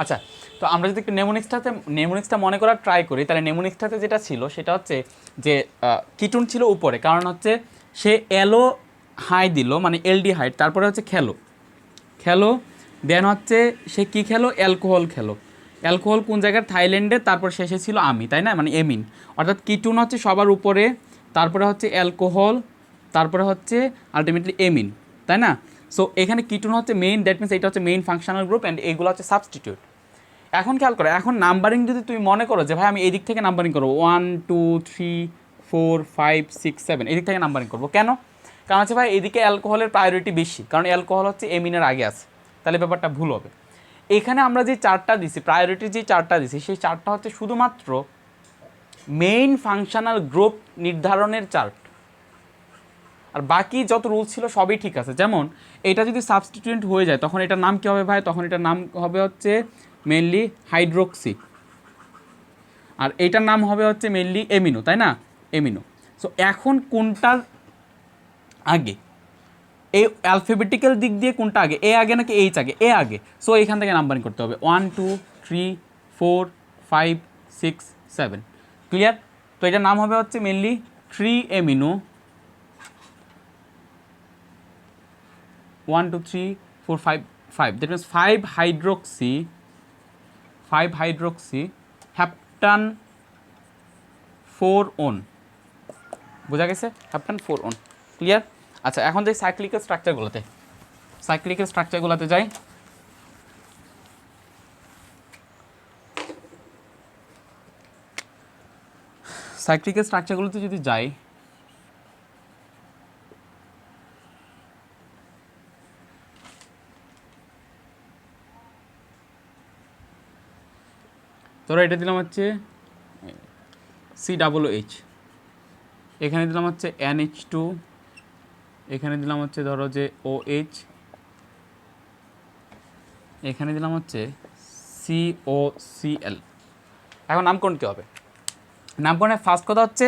আচ্ছা, তো আমরা যদি একটু নেমোনিক্সটা মনে করার ট্রাই করি, তাহলে নেমোনিক্সটাতে যেটা ছিল সেটা হচ্ছে যে কিটুন ছিল উপরে, কারণ হচ্ছে সে এলো হাই দিল, মানে এলডিহাইড, তারপরে হচ্ছে খেলো, দেন হচ্ছে সে কী খেলো, অ্যালকোহল খেলো। অ্যালকোহল কোন জায়গার, থাইল্যান্ডে, তারপর শেষে ছিল আমি, তাই না, মানে এমিন। অর্থাৎ কিটুন হচ্ছে সবার উপরে, তারপরে হচ্ছে অ্যালকোহল, তারপরে হচ্ছে আলটিমেটলি এমিন, তাই না? সো এখানে কিটুন হচ্ছে মেইন, দ্যাট মিনস এটা হচ্ছে মেইন ফাংশনাল গ্রুপ অ্যান্ড এইগুলো হচ্ছে সাবস্টিটিউট। এখন খেয়াল করো, এখন নাম্বারিং যদি তুমি মনে করো যে ভাই আমি এই দিক থেকে নাম্বারিং করবো 1 2 3 4 5 6 7, এদিক থেকে নাম্বারিং করবো কেন? কারণ হচ্ছে ভাই এদিকে অ্যালকোহলের প্রায়োরিটি বেশি, কারণ অ্যালকোহল হচ্ছে এমিনের আগে আছে, তাহলে ব্যাপারটা ভুল হবে। এখানে আমরা যে চারটা দিছি, প্রায়োরিটি যে চারটা দিছি, সেই চারটা হচ্ছে শুধুমাত্র মেইন ফাংশনাল গ্রুপ নির্ধারণের চার্ট, আর বাকি যত রুলস ছিল সবই ঠিক আছে। যেমন এটা যদি সাবস্টিটিউয়েন্ট হয়ে যায় তখন এটার নাম কী হবে ভাই? তখন এটার নাম হবে হচ্ছে মেনলি হাইড্রোক্সি, আর এইটার নাম হবে হচ্ছে মেনলি এমিনো, তাই না? এমিনো। সো এখন কোনটার আগে, এই অ্যালফাবেটিক্যাল দিক দিয়ে কোনটা আগে, এ আগে নাকি এইচ আগে? এ আগে। সো এখান থেকে নাম্বারিং করতে হবে 1 2 3 4 5 6 7। ক্লিয়ার? তো এটার নাম হবে হচ্ছে mainly 3 amino, 1 2 3 4 5 5, that means 5 hydroxy heptane 4 one. বোঝা গেছে? Heptane 4 one. ক্লিয়ার? আচ্ছা, এখন যাই সাইক্লিক্যাল স্ট্রাকচারগুলোতে যাই। সাইক্লিক্যাল স্ট্রাকচারগুলোতে যদি যাই, ধরো এটা দিলাম হচ্ছে COOH, এখানে দিলাম হচ্ছে NH2, এখানে দিলাম হচ্ছে ধরো যে OH, এখানে দিলাম হচ্ছে COCl। এখন নামকরণ কী হবে? নামকরণের ফার্স্ট কথা হচ্ছে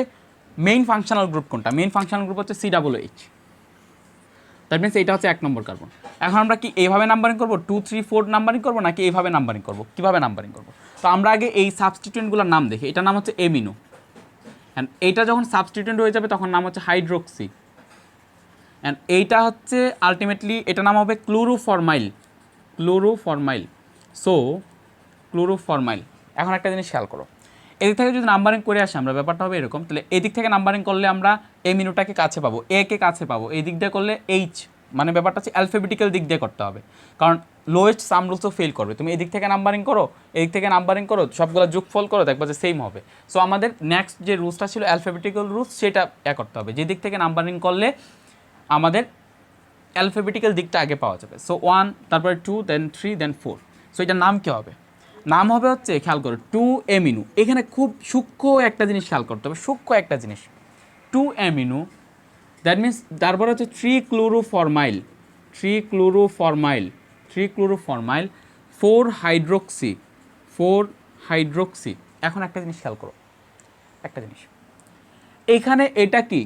মেইন ফাংশনাল গ্রুপ কোনটা? মেইন ফাংশনাল গ্রুপ হচ্ছে COOH, দ্যাট মিনস এইটা হচ্ছে 1 নম্বর কার্বন। এখন আমরা কি এইভাবে নাম্বারিং করবো, 2 3 4 নাম্বারিং করবো, নাকি এইভাবে নাম্বারিং করবো? কীভাবে নাম্বারিং করবো? তো আমরা আগে এই সাবস্টিটিউয়েন্টগুলোর নাম দেখি। এটার নাম হচ্ছে এমিনো, অ্যান্ড এইটা যখন সাবস্টিটিউয়েন্ট হয়ে যাবে তখন নাম হচ্ছে হাইড্রোক্সি, অ্যান্ড এইটা হচ্ছে আলটিমেটলি এটার নাম হবে ক্লোরোফরমাইল। সো ক্লোরোফরমাইল। এখন একটা জিনিস খেয়াল করো, এদিক থেকে যদি নাম্বারিং করে আসি আমরা, ব্যাপারটা হবে এরকম। তাহলে এদিক থেকে নাম্বারিং করলে আমরা এমিনোটাকে কাছে পাবো, এ কে কাছে পাবো, এই দিক দিয়ে করলে এইচ, মানে ব্যাপারটা হচ্ছে অ্যালফাবেটিক্যাল দিক দিয়ে করতে হবে, কারণ লোয়েস্ট সাম রুলসও ফেল করবে। তুমি এদিক থেকে নাম্বারিং করো, এদিক থেকে নাম্বারিং করো, সবগুলো যোগফল করো, দেখবো যে সেম হবে। সো আমাদের নেক্সট যে রুলসটা ছিল অ্যালফাবেটিক্যাল রুলস, সেটা করতে হবে, যে দিক থেকে নাম্বারিং করলে আমাদের অ্যালফাবেটিক্যাল দিকটা আগে পাওয়া যাবে। সো 1, তারপরে 2, দেন 3, দেন 4। সো এটার নাম কী হবে? নাম হবে হচ্ছে, খেয়াল করো, 2 এমিনো। এখানে খুব সূক্ষ্ম একটা জিনিস খেয়াল করতে হবে, সূক্ষ্ম একটা জিনিস, 2 এমিনো, দ্যাট মিনস তারপরে হচ্ছে 3 ক্লোরোফরমাইল, 4 হাইড্রোক্সি। এখন একটা জিনিস খেয়াল করো, একটা জিনিস, এইখানে এটা কি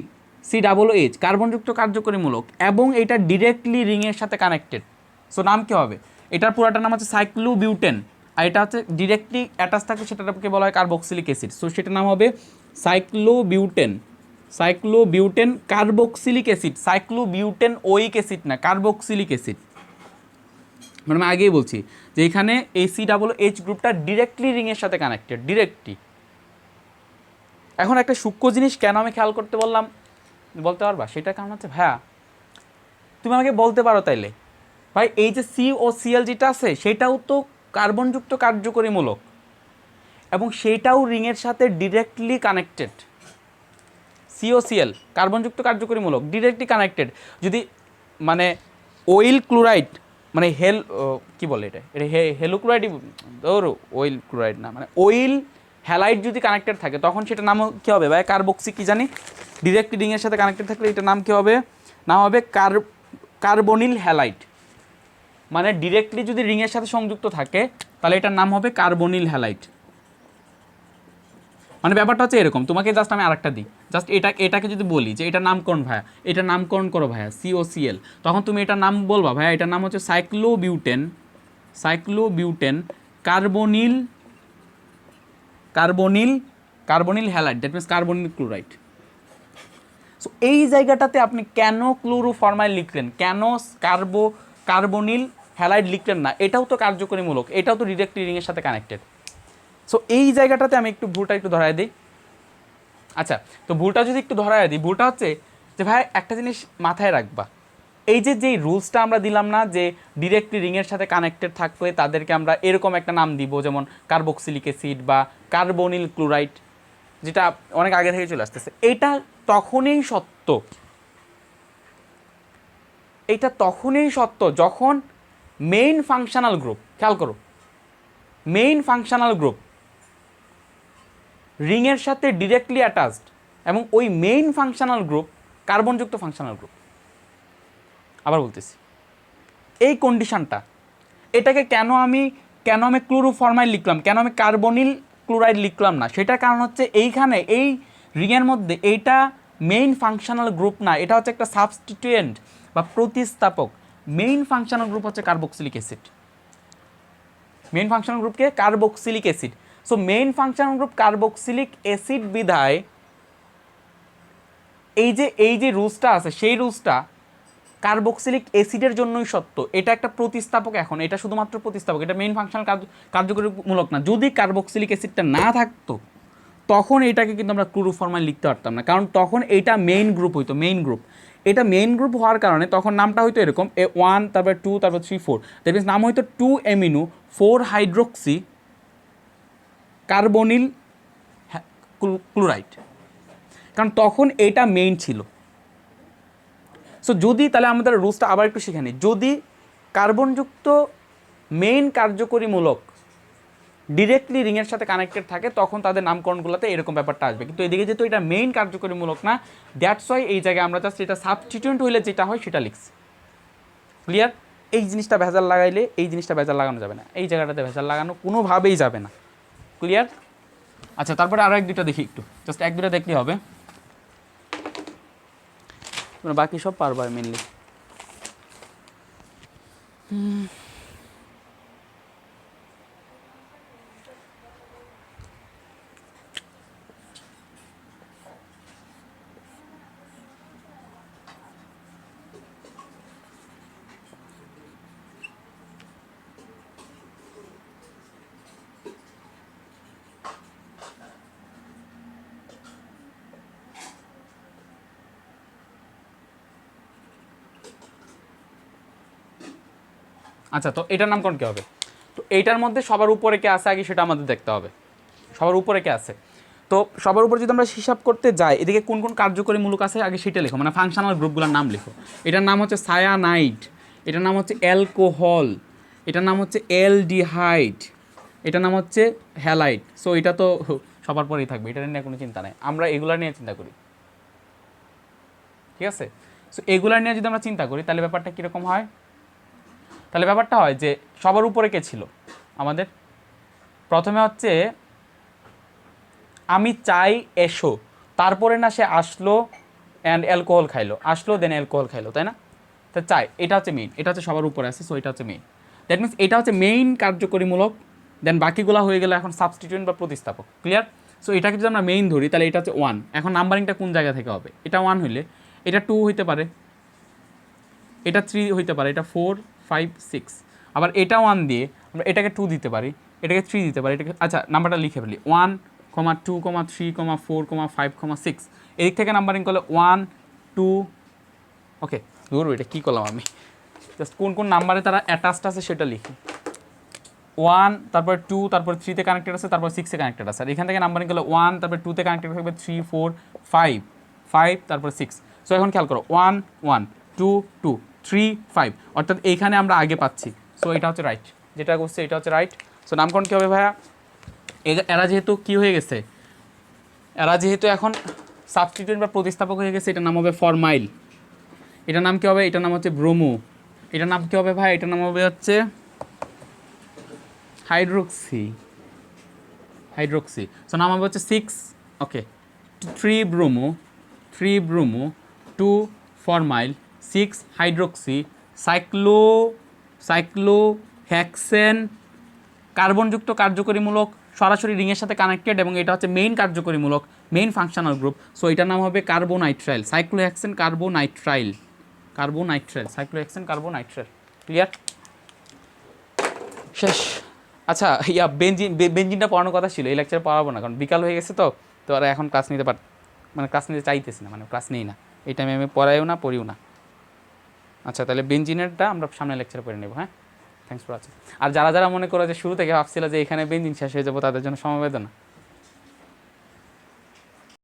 COOH কার্বনযুক্ত কার্যকরীমূলক এবং এটা ডিরেক্টলি রিংয়ের সাথে কানেক্টেড। সো নাম কী হবে? এটার পুরাটার নাম হচ্ছে সাইক্লোবিউটেন, আর এটা হচ্ছে ডিরেক্টলি অ্যাটাচ থাকে সেটাকে বলা হয় কার্বক্সিলিক অ্যাসিড। সো সেটার নাম হবে cyclobutane, cyclobutane carboxylic acid, cyclobutane oic acid না, কার্বক্সিলিক অ্যাসিড। মানে আমি আগেই বলছি যে এখানে এই COOH গ্রুপটা ডিরেক্টলি রিংয়ের সাথে কানেক্টেড, ডিরেক্টলি। এখন একটা সূক্ষ্ম জিনিস কেন আমি খেয়াল করতে বললাম বলতে পারবা? সেটার কারণ হচ্ছে ভাইয়া তুমি আমাকে বলতে পারো তাইলে ভাই এই যে COCl যেটা আছে সেটাও তো কার্বনযুক্ত কার্যকরীমূলক এবং সেটাও রিংয়ের সাথে ডিরেক্টলি কানেক্টেড। COCl কার্বনযুক্ত কার্যকরীমূলক ডিরেক্টলি কানেক্টেড। যদি মানে অয়েল ক্লোরাইড মানে কি বলে এটা হেলোক্লোরাইডই ধরো, অয়েল ক্লোরাইড না, মানে অয়েল হ্যালাইড যদি কানেক্টেড থাকে তখন সেটা নাম কী হবে ভাই? কার্বক্সি কি জানি, ডিরেক্টলি রিংয়ের সাথে কানেক্টেড থাকলে এটার নাম কী হবে? নাম হবে কার্বনিল হ্যালাইড। মানে ডিরেক্টলি যদি রিংয়ের সাথে সংযুক্ত থাকে তাহলে এটার নাম হবে কার্বনিল হ্যালাইড। মানে ব্যাপারটা হচ্ছে এরকম, তোমাকে জাস্ট আমি আরেকটা দিই, জাস্ট এটাকে যদি বলি যে এটার নামকরণ ভাইয়া, এটার নামকরণ করো ভাইয়া COCl, তখন তুমি এটার নাম বলবা ভাইয়া এটার নাম হচ্ছে cyclobutane, cyclobutane carbonyl carbonyl carbonyl halide, that means carbonyl chloride. So এই জায়গাটাতে আপনি কেন ক্লোরোফরমাইল লিখলেন, কেন কার্বনিল হ্যালাইড লিখলেন না? এটাও তো কার্যকরীমূলক, এটাও তো ডিরেক্টলি রিংয়ের সাথে কানেক্টেড। সো এই জায়গাটাতে আমি একটু ভুলটা একটু ধরায় দিই। আচ্ছা, তো ভুলটা যদি একটু ধরায় দিই, ভুলটা হচ্ছে যে ভাই একটা জিনিস মাথায় রাখবা, এই যে যেই রুলসটা আমরা দিলাম না যে ডিরেক্টলি রিংয়ের সাথে কানেক্টেড থাকলে তাদেরকে আমরা এরকম একটা নাম দিব, যেমন কার্বক্সিলিক অ্যাসিড বা কার্বনিল ক্লোরাইড, যেটা অনেক আগে থেকে চলে আসতেছে। এটা তখনই সত্য, এটা তখনই সত্য যখন মেইন ফাংশনাল গ্রুপ, খেয়াল করো, মেইন ফাংশনাল গ্রুপ রিংয়ের সাথে ডিরেক্টলি অ্যাটাচড এবং ওই মেইন ফাংশনাল গ্রুপ কার্বনযুক্ত ফাংশনাল গ্রুপ। আবার বলতেছি, এই কন্ডিশনটা, এটাকে কেন আমি ক্লোরোফরমাইল লিখলাম, কেন আমি কার্বনিল ক্লোরাইড লিখলাম না, সেটার কারণ হচ্ছে এইখানে এই রিংয়ের মধ্যে এইটা মেইন ফাংশনাল গ্রুপ না, এটা হচ্ছে একটা সাবস্টিটিউয়েন্ট বা প্রতিস্থাপক। মেইন ফাংশনাল গ্রুপ হচ্ছে কার্বক্সিলিক অ্যাসিড, মেইন ফাংশনাল গ্রুপকে carboxylic acid. So main functional group carboxylic acid বিধায় এই যে রুলসটা আছে সেই রুলসটা কার্বক্সিলিক অ্যাসিডের জন্যই সত্য। এটা একটা প্রতিস্থাপক, এখন এটা শুধুমাত্র প্রতিস্থাপক, এটা মেইন ফাংশনাল কার্যকরীমূলক না। যদি কার্বক্সিলিক অ্যাসিডটা না থাকতো তখন এটাকে কিন্তু আমরা ক্লোরোফরমাইল লিখতে পারতাম না, কারণ তখন এটা মেইন গ্রুপ হইতো, মেইন গ্রুপ। এটা মেইন গ্রুপ হওয়ার কারণে তখন নামটা হয়তো এরকম A1 তারপর 2 তারপর 3 4, দ্যাট মিনস নাম হয়তো 2 অ্যামিনো 4 হাইড্রোক্সি কার্বনিল ক্লোরাইড, কারণ তখন এটা মেইন ছিল। সো যদি তাহলে আমাদের রুলসটা আবার একটু শিখে নিই, যদি কার্বনযুক্ত মেইন কার্যকরীমূলক ডিরেক্টলি রিংয়ের সাথে কানেক্টেড থাকে তখন তাদের নামকরণগুলোতে এরকম ব্যাপারটা আসবে, কিন্তু এদিকে যেহেতু এটা মেইন কার্যকরীমূলক না, দ্যাটস ওয়াই এই জায়গায় আমরা জাস্ট এটা সাবস্টিটিউয়েন্ট হইলে যেটা হয় সেটা লিখছি। ক্লিয়ার? এই জিনিসটা ভেজাল লাগাইলে এই জিনিসটা ভেজাল লাগানো যাবে না, এই জায়গাটাতে ভেজাল লাগানো কোনোভাবেই যাবে না। ক্লিয়ার? আচ্ছা, তারপরে আরও এক দুটা দেখি, একটু জাস্ট এক দুটা দেখলেই হবে, বাকি সব পারবা মেনলি। আচ্ছা, তো এটার নামকরণ কী হবে? তো এইটার মধ্যে সবার উপরে কে আছে আগে সেটা আমাদের দেখতে হবে, সবার উপরে কে আছে। তো সবার উপরে যদি আমরা হিসাব করতে যাই, এদিকে কোন কোন কার্যকরী মূলক আছে আগে সেটা লেখো, মানে ফাংশনাল গ্রুপগুলোর নাম লেখো। এটার নাম হচ্ছে সায়ানাইড, এটার নাম হচ্ছে অ্যালকোহল, এটার নাম হচ্ছে অ্যালডিহাইড, এটার নাম হচ্ছে হ্যালাইড। সো এটা তো সবার পরেই থাকবে, এটা নিয়ে কোনো চিন্তা নেই, আমরা এগুলা নিয়ে চিন্তা করি, ঠিক আছে? সো এগুলা নিয়ে যদি আমরা চিন্তা করি তাহলে ব্যাপারটা কীরকম হয়? তাহলে ব্যাপারটা হয় যে সবার উপরে কে ছিল আমাদের? প্রথমে হচ্ছে আমি চাই এসো, তারপরে না সে আসলো অ্যান্ড অ্যালকোহল খাইলো, আসলো দেন অ্যালকোহল খাইলো, তাই না? তা চাই, এটা হচ্ছে মেইন, এটা হচ্ছে সবার উপরে আছে, সো এটা হচ্ছে মেইন। দ্যাট মিনস এটা হচ্ছে মেইন কার্যকরীমূলক, দেন বাকিগুলো হয়ে গেলে এখন সাবস্টিটিউয়েন্ট বা প্রতিস্থাপক। ক্লিয়ার? সো এটাকে যদি আমরা মেইন ধরি তাহলে এটা হচ্ছে 1। এখন নাম্বারিংটা কোন জায়গা থেকে হবে? এটা 1 হইলে এটা 2 হইতে পারে, এটা 3 হইতে পারে, এটা 4 5 6, আবার এটা 1 দিয়ে আমরা এটাকে 2 দিতে পারি, এটাকে 3 দিতে পারি, এটাকে আচ্ছা নাম্বারটা লিখে ফেলি 1 2 3 4 5 6। এদিক থেকে নাম্বারিং করলে 1 2, ওকে ধরো এটা কী করলাম আমি, জাস্ট কোন কোন নাম্বারে তারা অ্যাটাচড আছে সেটা লিখি। 1 তারপর 2 তারপর 3-তে কানেক্টেড আছে, তারপর 6-এ কানেক্টেড আছে। আর এখান থেকে নাম্বারিং করলে 1 তারপর 2-তে কানেক্টেড থাকবে 3 4 5 5 তারপর 6। সো এখন খেয়াল করো 1 1 2 2 3 5, অর্থাৎ এইখানে আমরা আগে পাচ্ছি। সো এটা হচ্ছে রাইট, যেটা করছে এটা হচ্ছে রাইট। সো নামকরণ কী হবে ভাইয়া? এরা যেহেতু কী হয়ে গেছে, এরা যেহেতু এখন সাবস্টিটিউয়েন্ট বা প্রতিস্থাপক হয়ে গেছে, এটার নাম হবে ফরমাইল। এটার নাম কী হবে? এটার নাম হচ্ছে ব্রোমো। এটার নাম কী হবে ভাই? এটার নাম হবে হচ্ছে হাইড্রোক্সি। হাইড্রোক্সি। সো নাম হবে হচ্ছে 6, okay 3 bromo 2 formyl 6 hydroxy cyclohexane, কার্বনযুক্ত কার্যকরীমূলক, সরাসরি রিংয়ের সাথে কানেক্টেড, এবং এটা হচ্ছে মেইন কার্যকরীমূলক, মেইন ফাংশনাল গ্রুপ। সো এটার নাম হবে carbonitrile, cyclohexane carbonitrile, cyclohexane carbonitrile. Clear? শেষ। আচ্ছা বেঞ্জিনটা পড়ানোর কথা ছিল, এই লেকচারে পড়াবো না, কারণ বিকাল হয়ে গেছে, তো আর এখন ক্লাস নিতে মানে ক্লাস নিতে চাইতেছি না, মানে ক্লাস নেই না এই টাইমে, আমি পড়াইও না পড়িও না। আচ্ছা তাহলে বেঞ্জিনেরটা আমরা সামনে লেকচারে পড়ে নেব। হ্যাঁ, থ্যাংকস ফর ওয়াচিং। আর যারা যারা মনে করো যে শুরু থেকে ভাবছিল যে এখানে বেঞ্জিন শেষ হয়ে যাবো, তাদের জন্য সমবেদনা।